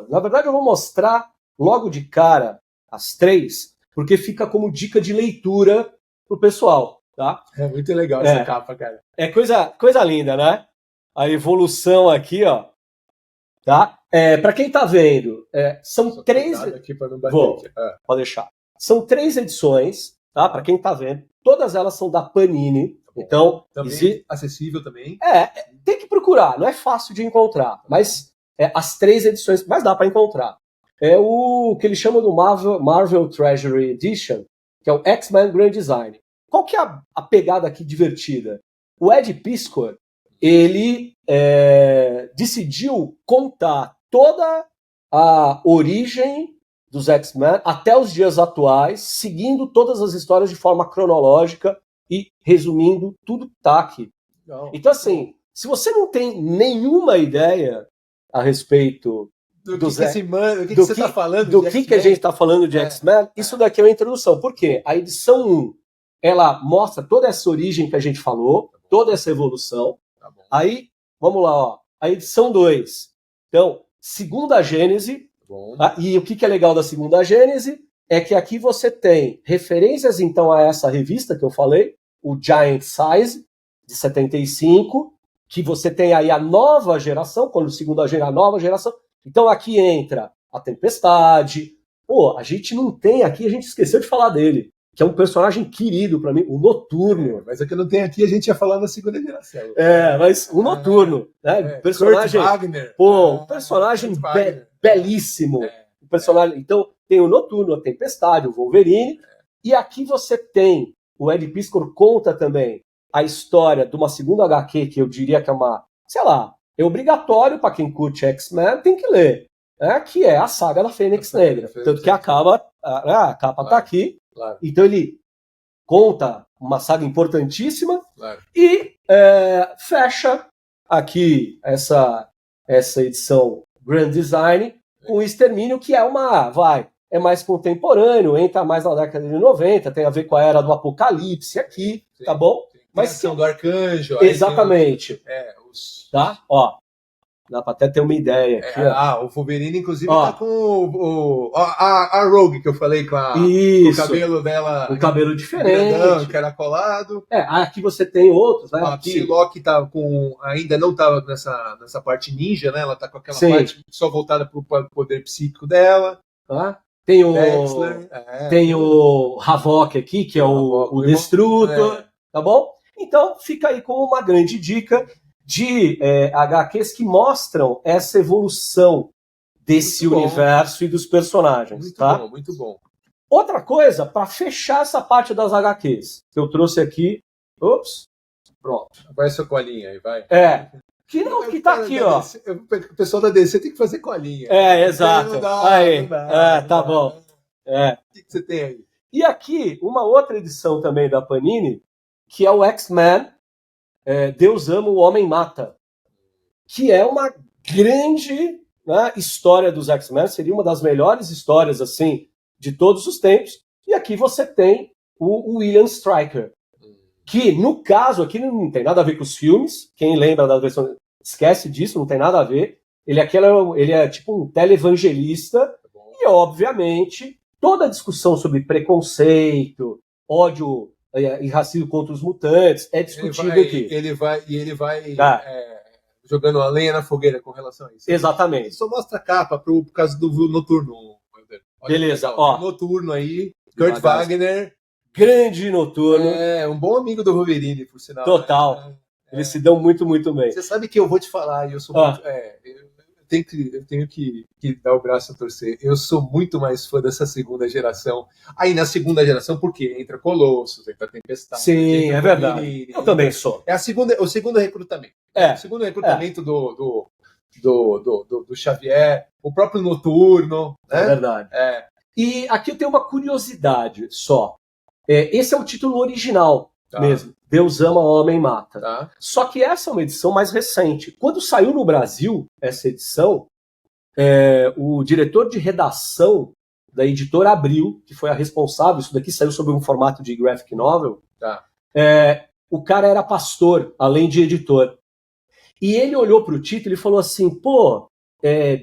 Na verdade, eu vou mostrar logo de cara as três, porque fica como dica de leitura pro pessoal. Tá? É muito legal essa capa, cara. É coisa linda, né? A evolução aqui, ó. Tá? Para quem tá vendo, são três... Aqui pra não bater aqui. Pode deixar. São 3 edições, tá? Para quem tá vendo. Todas elas são da Panini. Então, também acessível também. Tem que procurar. Não é fácil de encontrar. Mas as 3 edições... Mas dá para encontrar. É o que eles chamam do Marvel Treasury Edition, que é o X-Men Grand Design. Qual que é a pegada aqui divertida? O Ed Piskor, ele decidiu contar toda a origem dos X-Men até os dias atuais, seguindo todas as histórias de forma cronológica e resumindo tudo que está aqui. Então, assim, se você não tem nenhuma ideia a respeito do que você está falando, do que a gente está falando de X-Men, isso daqui é uma introdução. Por quê? A edição 1, ela mostra toda essa origem que a gente falou, toda essa evolução. Aí, vamos lá, ó, a edição 2. Então, segunda Gênese. E o que é legal da segunda Gênese é que aqui você tem referências, então, a essa revista que eu falei, o Giant Size, de 75, que você tem aí a nova geração, quando o segundo a nova geração. Então aqui entra a Tempestade. Pô, a gente não tem aqui, a gente esqueceu de falar dele, que é um personagem querido pra mim, o Noturno. Mas o que não tem aqui, a gente ia falar na segunda geração. Mas o Noturno, né? Personagem, Kurt Wagner. Um personagem belíssimo. O personagem, então, tem o Noturno, a Tempestade, o Wolverine, e aqui você tem, o Ed Piskor conta também a história de uma segunda HQ, que eu diria que é uma, sei lá, é obrigatório para quem curte X-Men, tem que ler, que é a saga da Fênix Negra. Tanto que a capa tá aqui. Claro. Então ele conta uma saga importantíssima e fecha aqui essa edição Grand Design com o Extermínio, que é mais contemporâneo, entra mais na década de 90, tem a ver com a era do Apocalipse aqui, sim, tá bom? Mas ação do Arcanjo. Exatamente. Tá? Ó, dá pra até ter uma ideia aqui. O Wolverine, inclusive, tá com a Rogue, que eu falei, com o cabelo dela. Um cabelo diferente. Grandão, encaracolado. Aqui você tem outros, né? A Psylocke tá ainda não tava nessa parte ninja, né? Ela tá com aquela parte só voltada pro poder psíquico dela. Tem o Havok aqui, que é o Destrutor, tá bom? Então, fica aí como uma grande dica de HQs que mostram essa evolução desse universo e dos personagens. Muito tá? bom, muito bom. Outra coisa, para fechar essa parte das HQs, que eu trouxe aqui. Pronto. Vai sua colinha aí, vai. Que tá aqui, ó. O pessoal da DC tem que fazer colinha. Exato. Tá bom. O que você tem aí? E aqui, uma outra edição também da Panini, que é o X-Men, Deus Ama, o Homem Mata, que é uma grande história dos X-Men, seria uma das melhores histórias assim de todos os tempos. E aqui você tem o William Stryker, que no caso aqui não tem nada a ver com os filmes, quem lembra da versão esquece disso, não tem nada a ver. Ele é tipo um televangelista e obviamente toda a discussão sobre preconceito, ódio e racismo contra os mutantes é discutido aqui. Ele vai jogando a lenha na fogueira com relação a isso. Exatamente. Só mostra a capa por causa do Noturno. Beleza, ó. Noturno aí, Kurt Wagner. Grande Noturno. Um bom amigo do Wolverine, por sinal. Total. Eles se dão muito, muito bem. Você sabe que eu vou te falar, eu sou muito... Eu tenho que dar o braço a torcer. Eu sou muito mais fã dessa segunda geração. Aí na segunda geração, por quê? Entra Colossus, entra Tempestade. Sim, é verdade. Eu também sou. É o segundo recrutamento. O segundo recrutamento do Xavier, o próprio Noturno. É verdade. E aqui eu tenho uma curiosidade só. Esse é o título original mesmo. Deus Ama, Homem Mata. Tá. Só que essa é uma edição mais recente. Quando saiu no Brasil essa edição, o diretor de redação da editora Abril, que foi a responsável, isso daqui saiu sob um formato de graphic novel, o cara era pastor, além de editor. E ele olhou para o título e falou assim,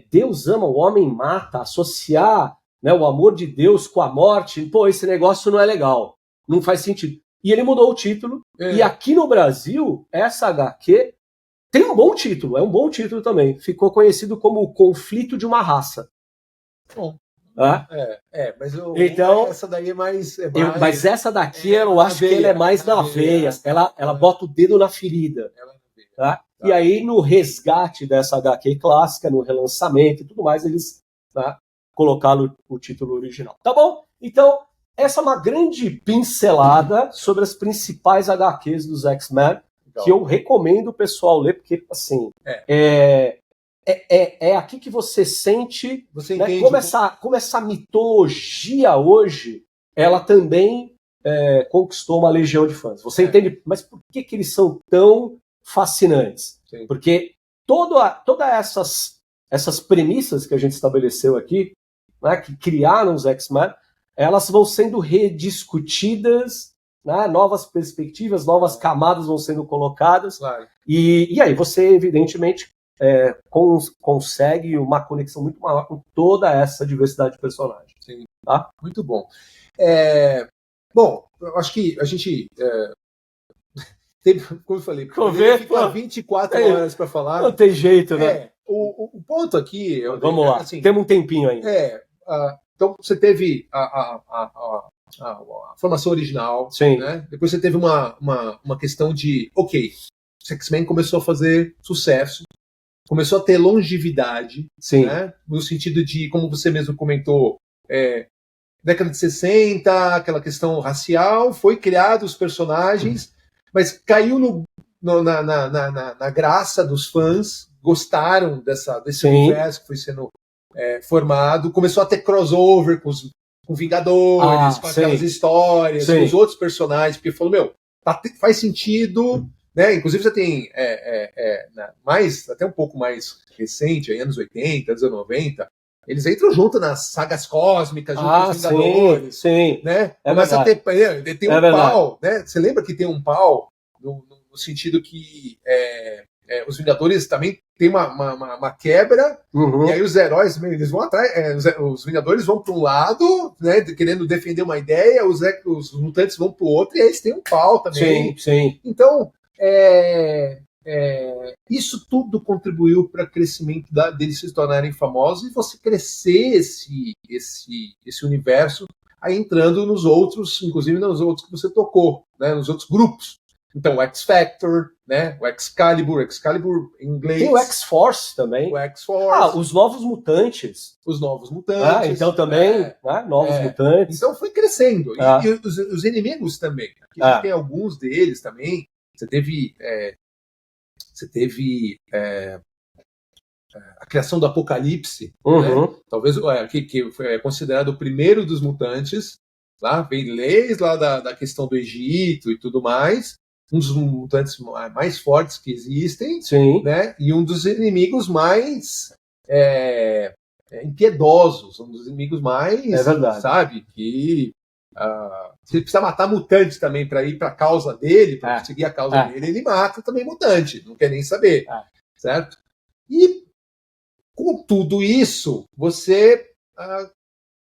Deus ama, o homem mata, associar o amor de Deus com a morte, esse negócio não é legal, não faz sentido. E ele mudou o título, e aqui no Brasil, essa HQ tem um bom título, é um bom título também. Ficou conhecido como O Conflito de uma Raça. Bom. Mas então, essa daí é mais... Mas essa daqui eu acho que ela é mais na veia. Ela bota o dedo na ferida. Tá? E aí, no resgate dessa HQ clássica, no relançamento e tudo mais, eles colocaram o título original. Tá bom? Então, essa é uma grande pincelada sobre as principais HQs dos X-Men, que eu recomendo o pessoal ler, porque, assim, é aqui que você sente como essa mitologia hoje, ela também conquistou uma legião de fãs. Você entende, mas por que eles são tão fascinantes? Sim. Porque todas essas premissas que a gente estabeleceu aqui, que criaram os X-Men, elas vão sendo rediscutidas, novas perspectivas, novas camadas vão sendo colocadas. Claro. E aí você, evidentemente, consegue uma conexão muito maior com toda essa diversidade de personagens. Sim. Tá? Muito bom. Bom, eu acho que a gente como eu falei, poderia ficar 24 horas para falar. Não tem jeito, né? O ponto aqui... Vamos lá, assim, temos um tempinho ainda. Então, você teve a formação original, sim, né? Depois você teve uma questão de, ok, o X-Men começou a fazer sucesso, começou a ter longevidade, sim, né? No sentido de, como você mesmo comentou, década de 60, aquela questão racial, foi criado os personagens, mas caiu na graça dos fãs, gostaram desse universo que foi sendo formado, começou a ter crossover com Vingadores, com aquelas histórias, com os outros personagens, porque falou, faz sentido, né? Inclusive você tem mais, até um pouco mais recente, aí, anos 80, anos 90, eles entram junto nas sagas cósmicas, junto com os Vingadores, sim. Né? Começa a ter tem um pau, né? Você lembra que tem um pau no sentido que os Vingadores também tem uma quebra, e aí os heróis eles vão atrás, os Vingadores vão para um lado, né, querendo defender uma ideia, os mutantes vão para o outro, e aí eles têm um pau também. Sim. Então, isso tudo contribuiu para o crescimento deles se tornarem famosos e você crescer esse universo, aí entrando nos outros, inclusive nos outros que você tocou, né, nos outros grupos. Então, o X-Factor, né? O Excalibur em inglês. Tem o X-Force também. O X-Force. Os Novos Mutantes. Os Novos Mutantes. Então também, Novos Mutantes. Então foi crescendo. E os inimigos também. Aqui a gente tem alguns deles também. Você teve a criação do Apocalipse, né? Talvez que foi considerado o primeiro dos mutantes. Lá, vem leis lá da questão do Egito e tudo mais. Um dos mutantes mais fortes que existem, né? E um dos inimigos mais impiedosos, um dos inimigos mais, sabe, que se ele precisa matar mutante também para ir para a causa dele, para conseguir a causa dele, ele mata também mutante, não quer nem saber, certo? E com tudo isso, você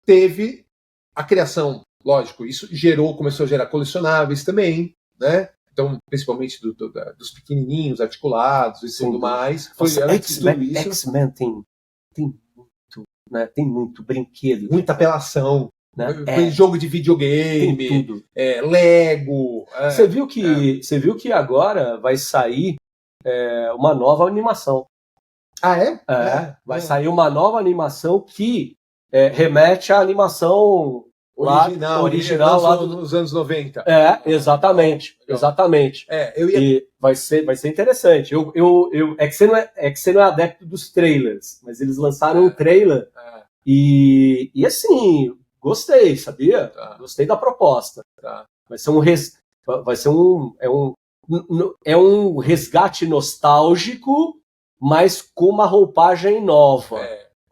teve a criação, lógico, isso começou a gerar colecionáveis também, né? Então, principalmente dos pequenininhos, articulados e tudo mais. X-Men tem muito, né? Tem muito brinquedo. Muita apelação. Né? Jogo de videogame. Tem tudo. Lego. Você viu que agora vai sair uma nova animação. Ah, é? Vai sair uma nova animação que remete à animação... original lá nos anos 90. Exatamente. E vai ser interessante. É que você não é adepto dos trailers, mas eles lançaram um trailer e assim, gostei, sabia? Gostei da proposta. Vai ser um resgate nostálgico, mas com uma roupagem nova.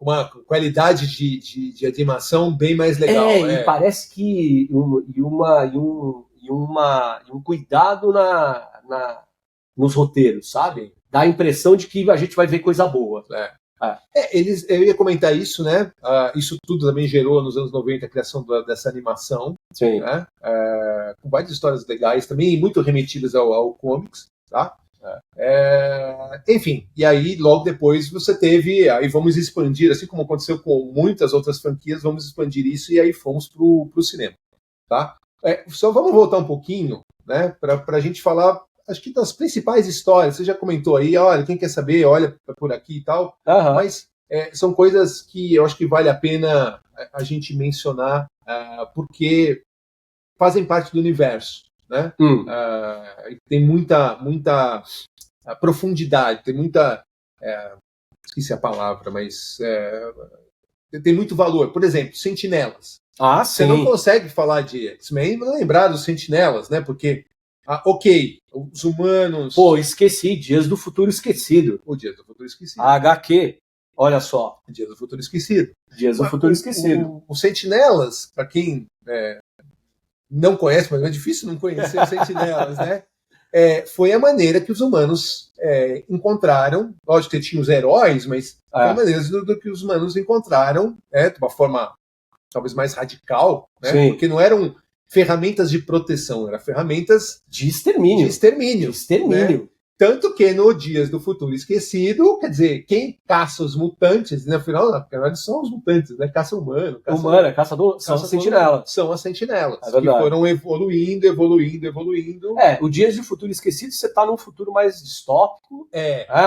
Uma qualidade de animação bem mais legal. E parece que um cuidado nos roteiros, sabe? Dá a impressão de que a gente vai ver coisa boa. Eu ia comentar isso, né? Isso tudo também gerou nos anos 90 a criação dessa animação. Sim. Né? Com várias histórias legais também, muito remetidas ao comics, tá? Enfim, e aí logo depois você teve, aí vamos expandir, assim como aconteceu com muitas outras franquias, vamos expandir isso e aí fomos pro cinema, tá? Só vamos voltar um pouquinho, né, pra gente falar, acho que das principais histórias. Você já comentou aí, olha, quem quer saber, olha por aqui e tal, mas são coisas que eu acho que vale a pena a gente mencionar, porque fazem parte do universo. Né? Tem muita profundidade, tem muita... esqueci a palavra, mas tem muito valor. Por exemplo, Sentinelas. Você não consegue falar de X-Men e não lembrar dos Sentinelas, né? Porque, ok, os humanos... Pô, esqueci, Dias do Futuro Esquecido. O Dias do Futuro Esquecido. A HQ, olha só. Dias do Futuro Esquecido. Dias do Futuro Esquecido. Os Sentinelas, para quem... não conhece, mas é difícil não conhecer os Sentinelas, né? Foi a maneira que os humanos encontraram, lógico que tinha os heróis, mas foi a maneira do que os humanos encontraram, de uma forma talvez mais radical, né? Sim. Porque não eram ferramentas de proteção, eram ferramentas de extermínio. De extermínio. Né? Tanto que no Dias do Futuro Esquecido, quer dizer, quem caça os mutantes, no final, na verdade, são os mutantes, né? Caça humano. São as sentinelas. São as sentinelas, que foram evoluindo. O Dias do Futuro Esquecido, você está num futuro mais distópico,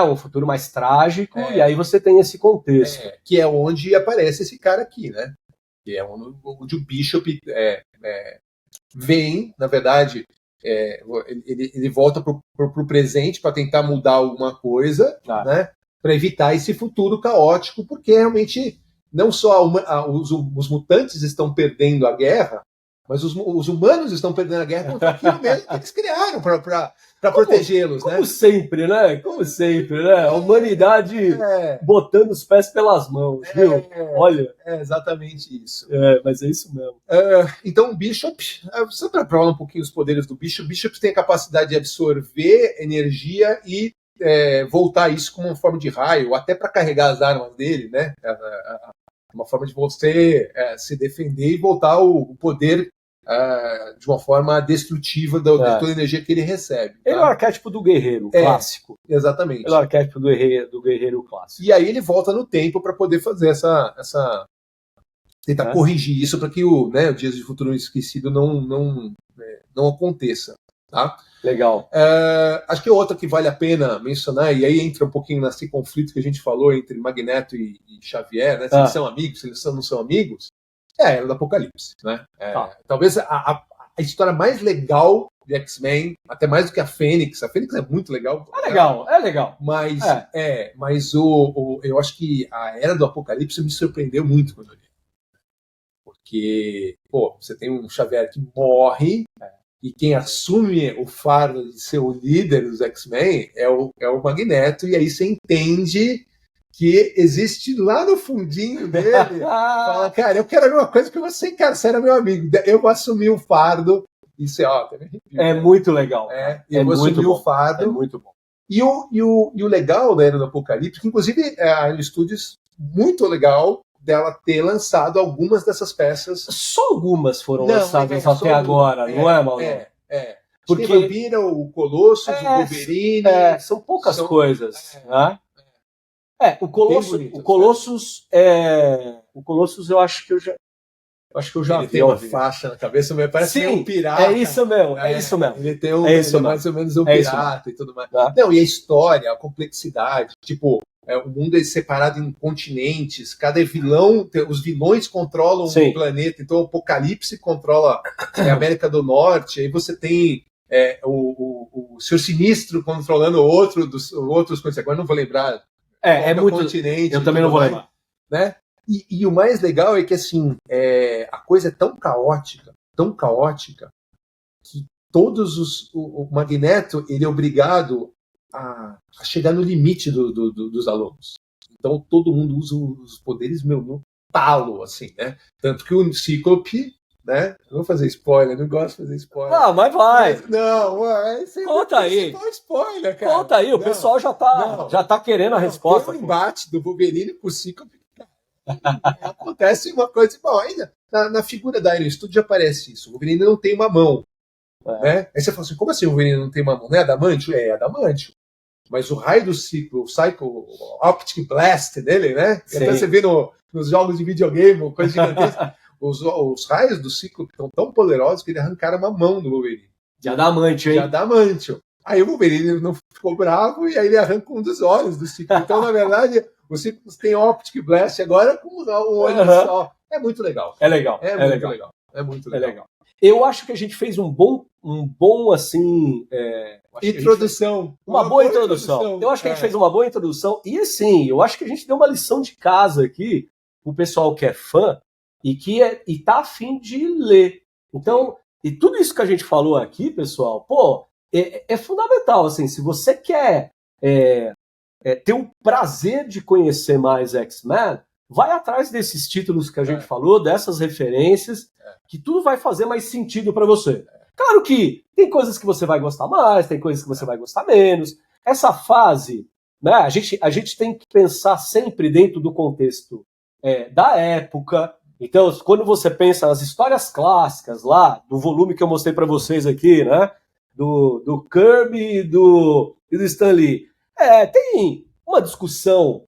um futuro mais trágico, e aí você tem esse contexto. Que é onde aparece esse cara aqui, né? Que é onde o Bishop vem, na verdade... ele volta pro presente para tentar mudar alguma coisa, né, para evitar esse futuro caótico, porque realmente não só os mutantes estão perdendo a guerra, mas os humanos estão perdendo a guerra contra aquilo mesmo que eles criaram para protegê-los. Como sempre, né? Como sempre, né? A humanidade botando os pés pelas mãos, viu? Olha. É exatamente isso. Mas é isso mesmo. Então o Bishop, só para falar um pouquinho os poderes do Bishop, o Bishop tem a capacidade de absorver energia e voltar isso como uma forma de raio, até para carregar as armas dele, né? Uma forma de você se defender e voltar o poder de uma forma destrutiva de toda a energia que ele recebe. Tá? Ele é o arquétipo do guerreiro clássico. Exatamente. Ele é o arquétipo do guerreiro clássico. E aí ele volta no tempo para poder fazer tentar corrigir isso para que o Dias de Futuro Esquecido não aconteça. Tá? Legal. Acho que outra que vale a pena mencionar, e aí entra um pouquinho nesse conflito que a gente falou entre Magneto e Xavier, né? Se eles são amigos, se eles não são amigos, é a Era do Apocalipse. Né? Talvez a história mais legal de X-Men, até mais do que a Fênix. A Fênix é muito legal. É legal. Mas, mas eu acho que a Era do Apocalipse me surpreendeu muito quando eu li. Porque, você tem um Xavier que morre, e quem assume o fardo de ser o líder dos X-Men é o Magneto, e aí você entende que existe lá no fundinho dele, fala, cara, eu quero a mesma coisa que você, cara, você era meu amigo, eu vou assumir o fardo, e você, muito legal. Eu vou assumir o fardo. É muito bom. E o legal da Era do Apocalipse, que inclusive a Iron Studios, muito legal dela ter lançado algumas dessas peças. Só algumas foram lançadas até agora, não é, Mauro? Porque tem Vampira, o Colossus, o Wolverine... são poucas coisas. Né? O Colossus eu acho que eu já vi. Tem uma faixa na cabeça, mas parece um pirata. É isso mesmo. Ele tem mais ou menos um pirata e tudo mais. Não, e a história, a complexidade, tipo... o mundo é separado em continentes, cada vilão, os vilões controlam um planeta, então o Apocalipse controla a América do Norte, aí você tem o Senhor Sinistro controlando outros continentes, agora não vou lembrar muito continente. Eu também não vou lembrar. Né? E o mais legal é que assim, a coisa é tão caótica, que o Magneto ele é obrigado a chegar no limite dos alunos. Então todo mundo usa os poderes no talo, assim, né? Tanto que o Cíclope, né? Eu não vou fazer spoiler, não gosto de fazer spoiler. Não, mas vai. Conta aí. Spoiler, cara. Conta aí, o pessoal já tá querendo a resposta. Tem um embate do Wolverine com o Cíclope. Acontece uma coisa, bom, ainda na figura da Iron Studio aparece isso. O Wolverine não tem uma mão. Né? Aí você fala assim, como assim o Wolverine não tem uma mão? Não é adamantio? É adamantio. Mas o raio do ciclo, o Optic Blast dele, né? Até você vê nos jogos de videogame, coisa gigantesca, os raios do ciclo estão tão poderosos que ele arrancaram uma mão do Wolverine. De adamantio, hein? De adamantio. Aí o Wolverine não ficou bravo e aí ele arranca um dos olhos do ciclo. Então, na verdade, o ciclo tem Optic Blast agora com um olho só. É muito legal. É legal. É muito legal. Eu acho que a gente fez um bom assim... introdução. Uma boa introdução. Eu acho que a gente fez uma boa introdução. E assim, eu acho que a gente deu uma lição de casa aqui pro pessoal que é fã e tá afim de ler. Então, e tudo isso que a gente falou aqui, pessoal, é fundamental. Assim, se você quer ter o prazer de conhecer mais X-Men, vai atrás desses títulos que a gente falou, dessas referências, que tudo vai fazer mais sentido para você. Claro que tem coisas que você vai gostar mais, tem coisas que você vai gostar menos. Essa fase, né, a gente tem que pensar sempre dentro do contexto da época, Então, quando você pensa nas histórias clássicas lá, do volume que eu mostrei para vocês aqui, né? Do Kirby e do Stan Lee, tem uma discussão,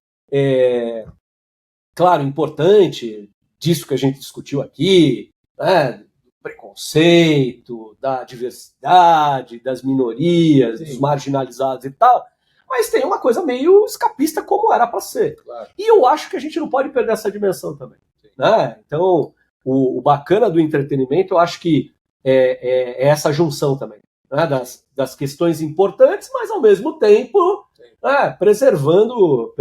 claro, importante, disso que a gente discutiu aqui, né? Do preconceito, da diversidade, das minorias, Sim. dos marginalizados e tal, mas tem uma coisa meio escapista como era para ser. Claro. E eu acho que a gente não pode perder essa dimensão também. Né? Então, o bacana do entretenimento, eu acho que é essa junção também, né? Das questões importantes, mas ao mesmo tempo preservando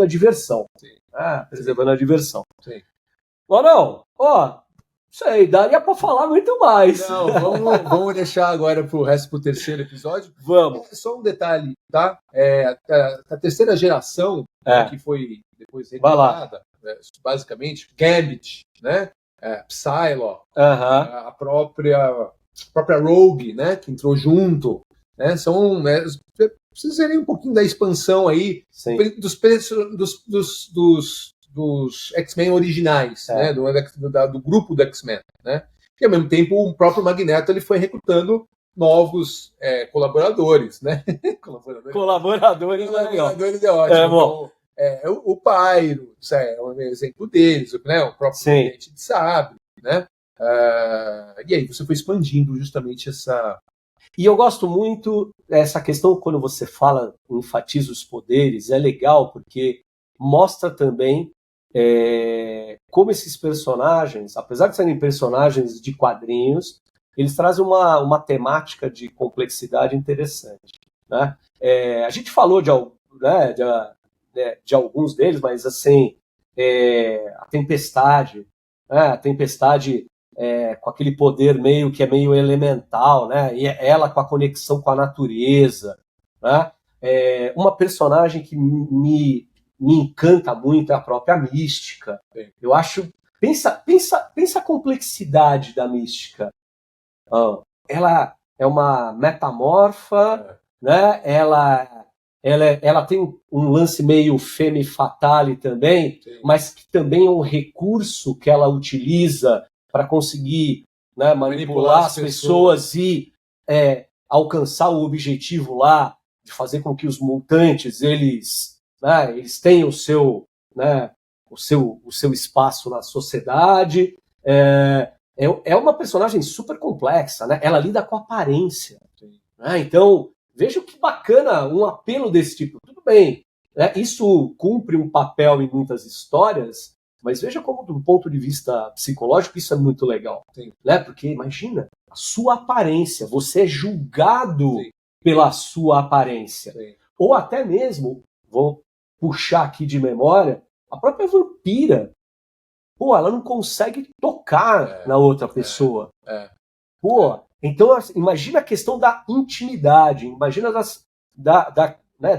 a diversão. Preservando a diversão. Sim. Não, sei, daria para falar muito mais. Não, vamos deixar agora pro terceiro episódio. Vamos. Só um detalhe, tá? A terceira geração, que foi depois recuperada, basicamente, Gambit, né? Psylocke, a própria Rogue, né? Que entrou junto, né? São, vocês verem um pouquinho da expansão aí dos X-Men originais, né? Do grupo do X-Men, né? E ao mesmo tempo o próprio Magneto ele foi recrutando novos colaboradores, né? Colaboradores é ótimo. O Pyro é um exemplo deles, né? O próprio Dente de Sabre, né? E aí você foi expandindo justamente essa... E eu gosto muito dessa questão, quando você fala, enfatiza os poderes, é legal porque mostra também como esses personagens, apesar de serem personagens de quadrinhos, eles trazem uma temática de complexidade interessante, né? A gente falou de alguns deles, mas assim, a Tempestade, com aquele poder que é meio elemental, né? E ela com a conexão com a natureza, né? Uma personagem que me encanta muito é a própria Mística. Eu acho... Pensa a complexidade da Mística. Ela é uma metamorfa, né? Ela tem um lance meio femme fatale também, mas que também é um recurso que ela utiliza para conseguir, né, manipular as pessoas e alcançar o objetivo lá de fazer com que os mutantes eles tenham o seu espaço na sociedade. É uma personagem super complexa, né? Ela lida com a aparência. Né? Então, veja que bacana um apelo desse tipo. Tudo bem, né? Isso cumpre um papel em muitas histórias, mas veja como, do ponto de vista psicológico, isso é muito legal. Né? Porque, imagina, a sua aparência, você é julgado pela sua aparência. Ou até mesmo, vou puxar aqui de memória, a própria vampira. Ela não consegue tocar na outra pessoa. Então, imagina a questão da intimidade, imagina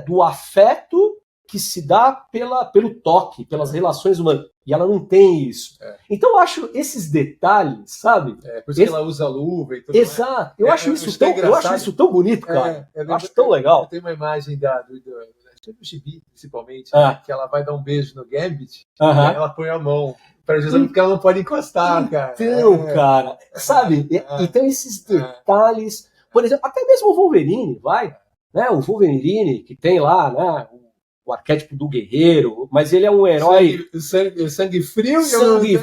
do afeto que se dá pelo toque, pelas relações humanas. E ela não tem isso. Então, eu acho esses detalhes, sabe? Por isso que ela usa luva e tudo. Exato. Eu acho isso tão bonito, cara. Eu acho tão legal. Tem uma imagem do Gibi, principalmente, que ela vai dar um beijo no Gambit, e aí ela põe a mão. Porque ela não pode encostar, cara. Então, cara, sabe? Então, esses detalhes... Por exemplo, até mesmo o Wolverine, né? O Wolverine, que tem lá, né? O arquétipo do guerreiro, mas ele é um herói... Sangue frio sangue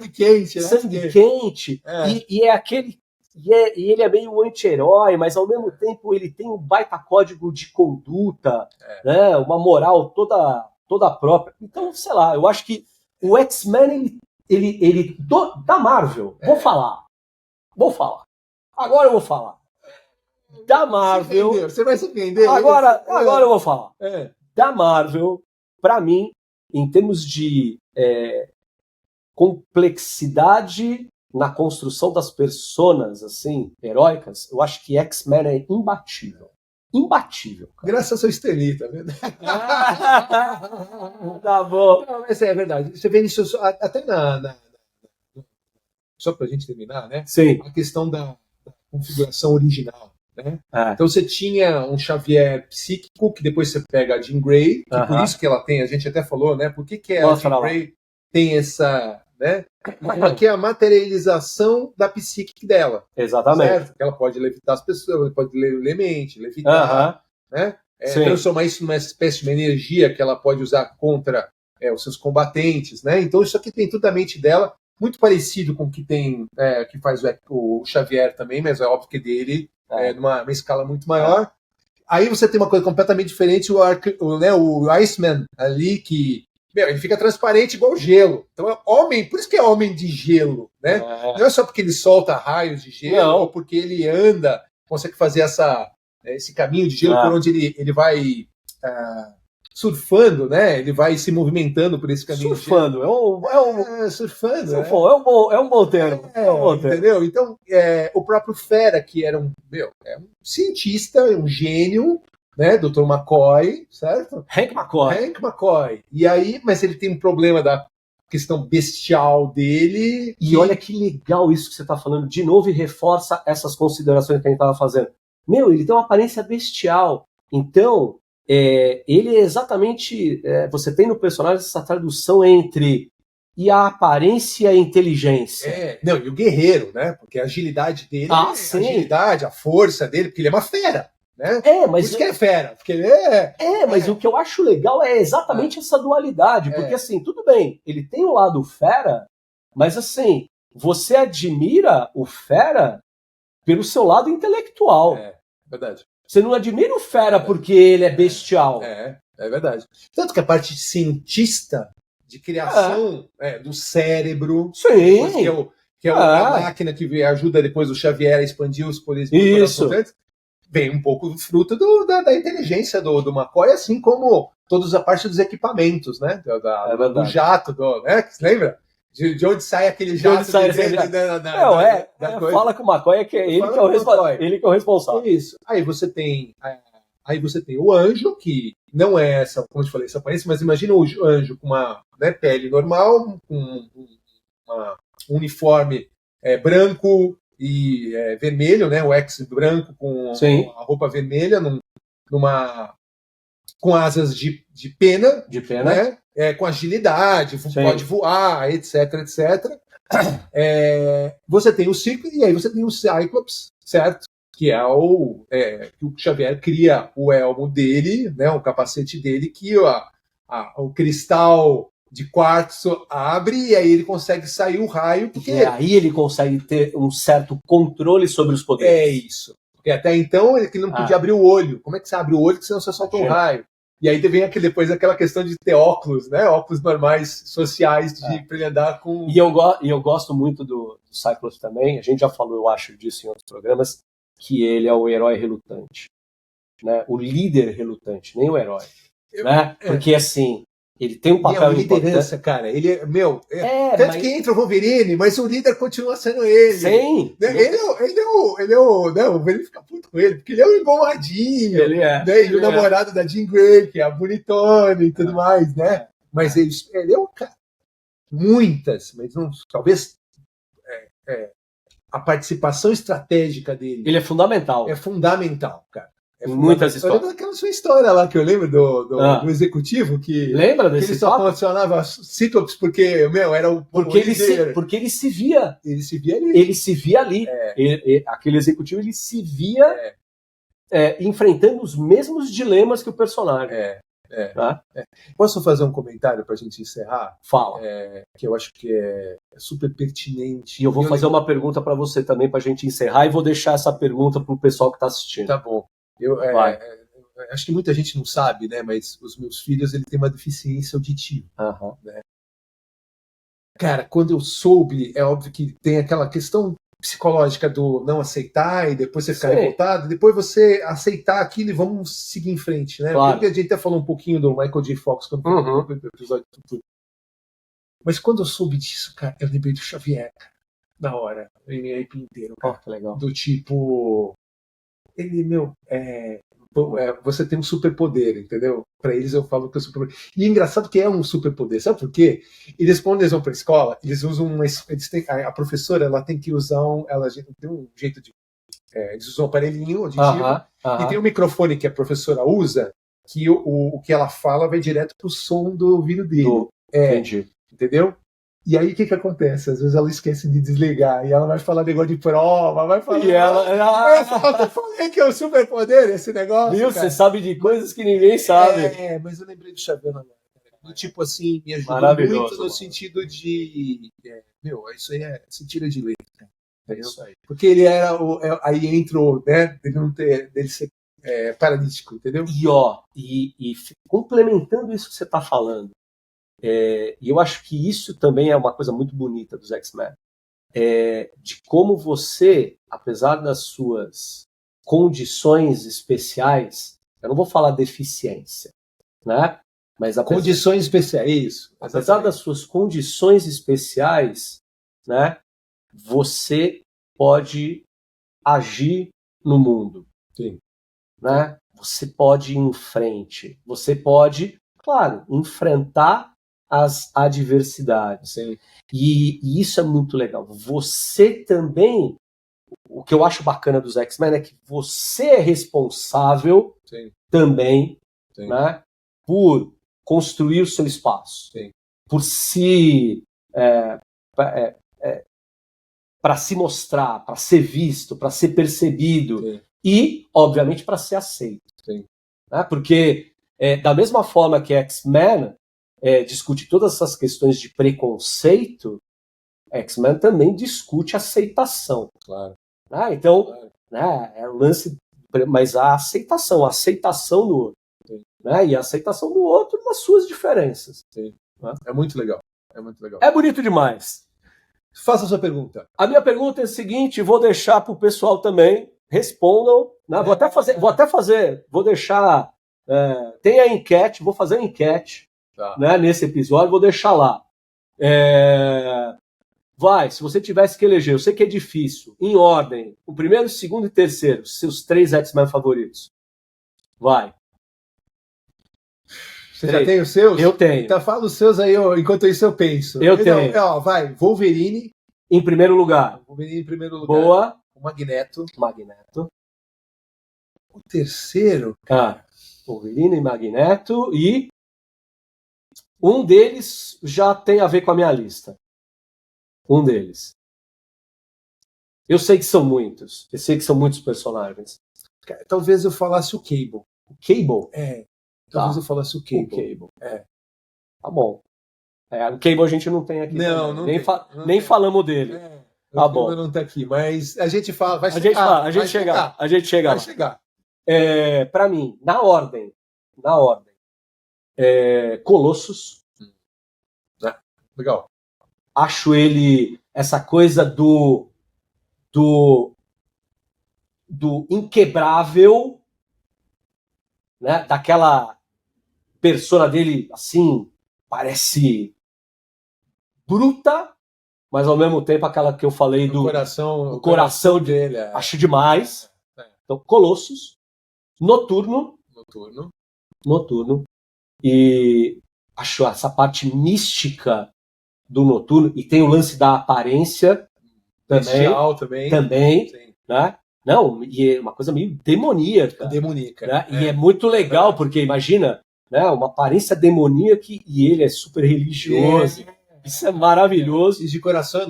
quente. Né? Sangue quente. E é aquele... E ele é meio anti-herói, mas ao mesmo tempo ele tem um baita código de conduta, né? Uma moral toda própria. Então, sei lá, eu acho que o X-Men, ele da Marvel, vou falar. Agora eu vou falar. Da Marvel... Você vai se entender? Agora eu vou falar. Da Marvel, pra mim, em termos de complexidade na construção das personas, assim, heróicas, eu acho que X-Men é imbatível. Imbatível. Cara. Graças ao seu Steli, tá vendo? Tá bom. Não, mas é verdade. Você vê isso até só pra gente terminar, né? Sim. A questão da configuração original. Né? Então você tinha um Xavier psíquico, que depois você pega a Jean Grey, que por isso que ela tem, a gente até falou, né? Por que a Jean Grey tem essa né? Que é a materialização da psique dela. Exatamente. Certo? Ela pode levitar as pessoas, pode ler mente, levitar, né? Transformar isso numa espécie de uma energia que ela pode usar contra os seus combatentes, né? Então isso aqui tem tudo da mente dela, muito parecido com o que tem, que faz o Xavier também, mas é óbvio que dele numa escala muito maior. Aí você tem uma coisa completamente diferente, o Iceman ali, que ele fica transparente igual gelo. Então é homem, por isso que é homem de gelo, né? Não é só porque ele solta raios de gelo, ou porque ele anda, consegue fazer esse caminho de gelo por onde ele vai surfando, né? Ele vai se movimentando por esse caminho. Surfando, surfando. É um bom termo. Entendeu? Então, o próprio Fera, que era um cientista, um gênio, né? Dr. McCoy, certo? Hank McCoy. E aí, mas ele tem um problema da questão bestial dele. E olha que legal isso que você está falando de novo e reforça essas considerações que a gente estava fazendo. Ele tem uma aparência bestial. Então, ele é exatamente... você tem no personagem essa tradução entre e a aparência e a inteligência. E o guerreiro, né? Porque a agilidade dele, a agilidade, a força dele, porque ele é uma fera, né? Mas por isso que ele é fera, porque ele mas o que eu acho legal é exatamente essa dualidade, porque assim, tudo bem, ele tem o lado fera, mas assim, você admira o fera pelo seu lado intelectual. Verdade. Você não admira o fera porque ele é bestial. É verdade. Tanto que a parte cientista de criação do cérebro, que é a máquina que ajuda depois o Xavier a expandir os poderes importantes, vem um pouco fruto da inteligência do McCoy, assim como toda a parte dos equipamentos, né? Do jato, né? Você lembra? De onde sai aquele jato? Fala com o McCoy, que é ele que é o responsável. Isso. Aí você tem o anjo, que não é essa, como eu te falei, essa aparência, mas imagina o anjo com uma pele normal, com um uniforme branco e vermelho, né? O X branco com a roupa vermelha, com asas de pena, né? Com agilidade, pode voar, etc, etc. Você tem o Ciclo e aí você tem o Cyclops, certo? Que é que o Xavier cria o elmo dele, né? O capacete dele, que o cristal de quartzo abre e aí ele consegue sair o raio. E aí ele consegue ter um certo controle sobre os poderes. É isso. Porque até então ele não podia abrir o olho. Como é que você abre o olho que senão você solta um raio? E aí vem depois aquela questão de ter óculos, né? Óculos normais, sociais, para ele andar com... E eu gosto muito do Cyclops também. A gente já falou, eu acho, disso em outros programas, que ele é o herói relutante. Né? O líder relutante, nem o herói. Né? Porque, assim, ele tem um papel importante. Liderança, cara. Ele tanto que entra o Wolverine, mas o líder continua sendo ele. Sim. Né? Ele o Wolverine fica puto com ele, porque ele é um engomadinho. Ele é. Né? E o namorado da Jean Grey, que é a bonitona e tudo mais, né? Mas ele é um cara. Muitas, mas não, talvez a participação estratégica dele. Ele é fundamental. É fundamental, cara. Muitas histórias. Eu lembro daquela sua história lá que eu lembro do executivo que. Lembra desse? Que ele só funcionava Cyclops porque, era o. Porque ele se via. Ele se via ali. Ele se via ali. Aquele executivo, ele se via enfrentando os mesmos dilemas que o personagem. Posso fazer um comentário para a gente encerrar? Fala. Que eu acho que é super pertinente. E eu vou fazer uma pergunta para você também para a gente encerrar e vou deixar essa pergunta para o pessoal que está assistindo. Tá bom. Acho que muita gente não sabe, né? Mas os meus filhos têm uma deficiência auditiva. Né? Cara, quando eu soube, é óbvio que tem aquela questão psicológica do não aceitar e depois você ficar revoltado, depois você aceitar aquilo e vamos seguir em frente, né? Claro. Porque a gente até falou um pouquinho do Michael J. Fox quando foi no episódio do. Mas quando eu soube disso, cara, eu lembrei do Xavier, cara, na hora, o MIP inteiro, cara, que legal. Do tipo, ele, você tem um superpoder, entendeu? Para eles eu falo que é um superpoder. E é engraçado que é um superpoder, sabe por quê? Eles, quando eles vão para a escola, eles usam a professora, ela tem que usar ela tem um jeito de eles usam um aparelhinho auditivo e tem um microfone que a professora usa que o que ela fala vai direto pro som do ouvido dele. Entendi. Entendeu? E aí, o que acontece? Às vezes ela esquece de desligar e ela vai falar negócio de prova, vai falar... E ela... Eu falei que é o superpoder esse negócio, Viu? cara. Você sabe de coisas que ninguém sabe. Mas eu lembrei do Xavier agora. Do tipo assim, me ajudou Maravilhoso, muito no mano. sentido de... isso aí se tira de letra, cara. É isso aí. Porque ele era aí entrou, né? Dele ser paralítico, entendeu? E complementando isso que você está falando, e eu acho que isso também é uma coisa muito bonita dos X-Men, de como você, apesar das suas condições especiais, eu não vou falar deficiência, né? Mas condições especiais, isso. Apesar das suas condições especiais, né? Você pode agir no mundo. Sim. Né? Você pode ir em frente. Você pode, claro, enfrentar as adversidades. Sim. E isso é muito legal. Você também, o que eu acho bacana dos X-Men é que você é responsável Sim. também, Sim. Né, por construir o seu espaço. Sim. Por se... para se mostrar, para ser visto, para ser percebido. Sim. E, obviamente, para ser aceito. Sim. Né? Porque, da mesma forma que X-Men discute todas essas questões de preconceito, X-Men também discute aceitação. Claro. Né? Então, claro. Né, é o lance, mas a aceitação do outro. Sim. Né? E a aceitação do outro nas suas diferenças. Sim. Né? É muito legal. É muito legal. É bonito demais. Faça a sua pergunta. A minha pergunta é a seguinte, vou deixar para o pessoal também, respondam. Né? Vou deixar... tem a enquete, vou fazer a enquete, tá, né, nesse episódio, vou deixar lá. Se você tivesse que eleger, eu sei que é difícil, em ordem, o primeiro, o segundo e terceiro, seus 3 X-Men favoritos. Vai. Você já tem os seus? Eu tenho. Então fala os seus aí, enquanto isso eu penso. Eu tenho. Vai, Wolverine. Em primeiro lugar. Wolverine em primeiro lugar. Boa. O Magneto. O terceiro? Wolverine e Magneto. E um deles já tem a ver com a minha lista. Um deles. Eu sei que são muitos. Eu sei que são muitos personagens. Talvez eu falasse o Cable. O Cable? Talvez eu falasse o Cable. O Cable. Tá bom. O Cable a gente não tem aqui. Não nem falamos dele. Tá bom. Não tá aqui, mas a gente fala. Vai chegar. A gente chega. Vai chegar. Para mim, na ordem. Colossus. Legal. Acho ele essa coisa do inquebrável, né? Daquela persona dele, assim, parece bruta, mas ao mesmo tempo aquela que eu falei do coração dele. Acho demais. Então, Colossus, Noturno. E acho essa parte mística do Noturno, e tem o lance da aparência também, né? Não, e é uma coisa meio demoníaca. Né? E é muito legal, porque imagina, né, uma aparência demoníaca e ele é super religioso. Isso é maravilhoso. E de coração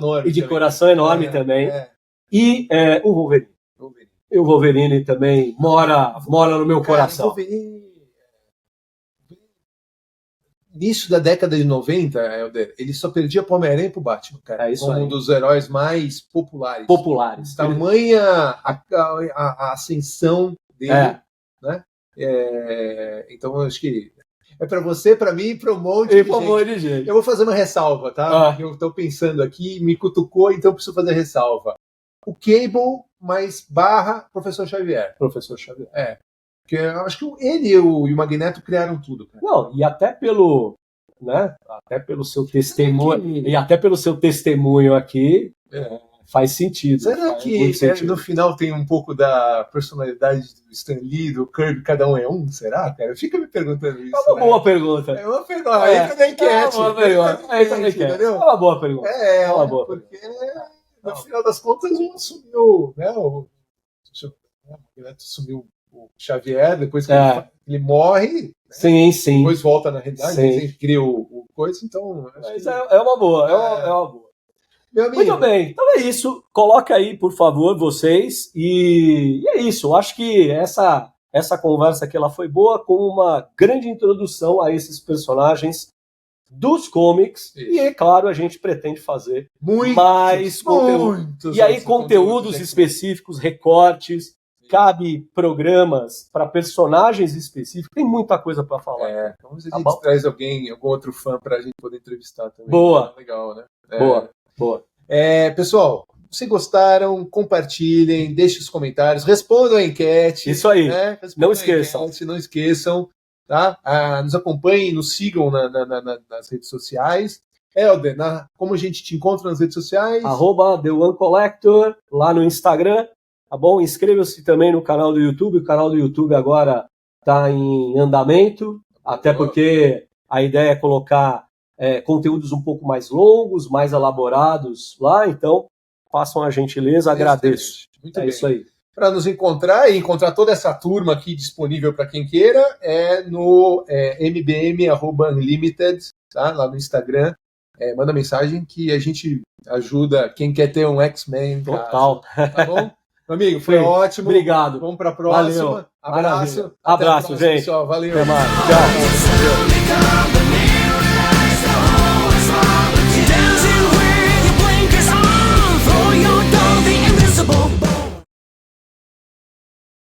enorme. Também. E o Wolverine. E o Wolverine também mora no meu coração. Início da década de 90, ele só perdia pro Homem-Aranha e pro Batman, cara. Como um dos heróis mais populares. Tamanha a ascensão dele, né? Então, eu acho que é para você, para mim e para um monte de gente. Eu vou fazer uma ressalva, tá? Eu estou pensando aqui, me cutucou, então eu preciso fazer a ressalva. O Cable mais / Professor Xavier. Porque eu acho que ele e o Magneto criaram tudo, cara. Não, e até pelo seu testemunho, aqui, faz sentido. Será que no final tem um pouco da personalidade do Stan Lee, do Kirby, cada um é um? Será, cara? Fica me perguntando isso. É uma boa pergunta. É uma pergunta. Aí tá na enquete. É uma boa pergunta. Porque no final das contas um assumiu, né? O Magneto assumiu o Xavier, depois que ele morre, sim, sim. Depois volta na realidade, Sim. a gente cria o coisa, então... Mas é uma boa, é uma boa. Meu amigo. Muito bem, então é isso. Coloca aí, por favor, vocês. E é isso, eu acho que essa conversa aqui ela foi boa, com uma grande introdução a esses personagens dos comics. Isso. E, é claro, a gente pretende fazer mais conteúdo. E aí, conteúdos específicos, recortes, cabe programas para personagens específicos. Tem muita coisa para falar. Vamos ver se a gente traz algum outro fã para a gente poder entrevistar também. Boa. Legal, né? Boa. Pessoal, se gostaram, compartilhem, deixem os comentários, respondam a enquete. Isso aí. Né? Não esqueçam. Não esqueção. Tá? Nos acompanhem, nos sigam nas redes sociais. Helder, como a gente te encontra nas redes sociais? @TheOneCollector, lá no Instagram. Tá bom? Inscreva-se também no canal do YouTube. O canal do YouTube agora está em andamento, até porque a ideia é colocar conteúdos um pouco mais longos, mais elaborados lá. Então, façam a gentileza, agradeço. Muito bem. Isso aí. Para nos encontrar e encontrar toda essa turma aqui disponível para quem queira, no mbm@unlimited, tá? Lá no Instagram. Manda mensagem que a gente ajuda quem quer ter um X-Men. Total. Tá bom? Meu amigo, foi ótimo. Obrigado. Vamos para a próxima. Valeu. Abraço. Abraço, gente. Pessoal. Valeu. Até mais. Tchau.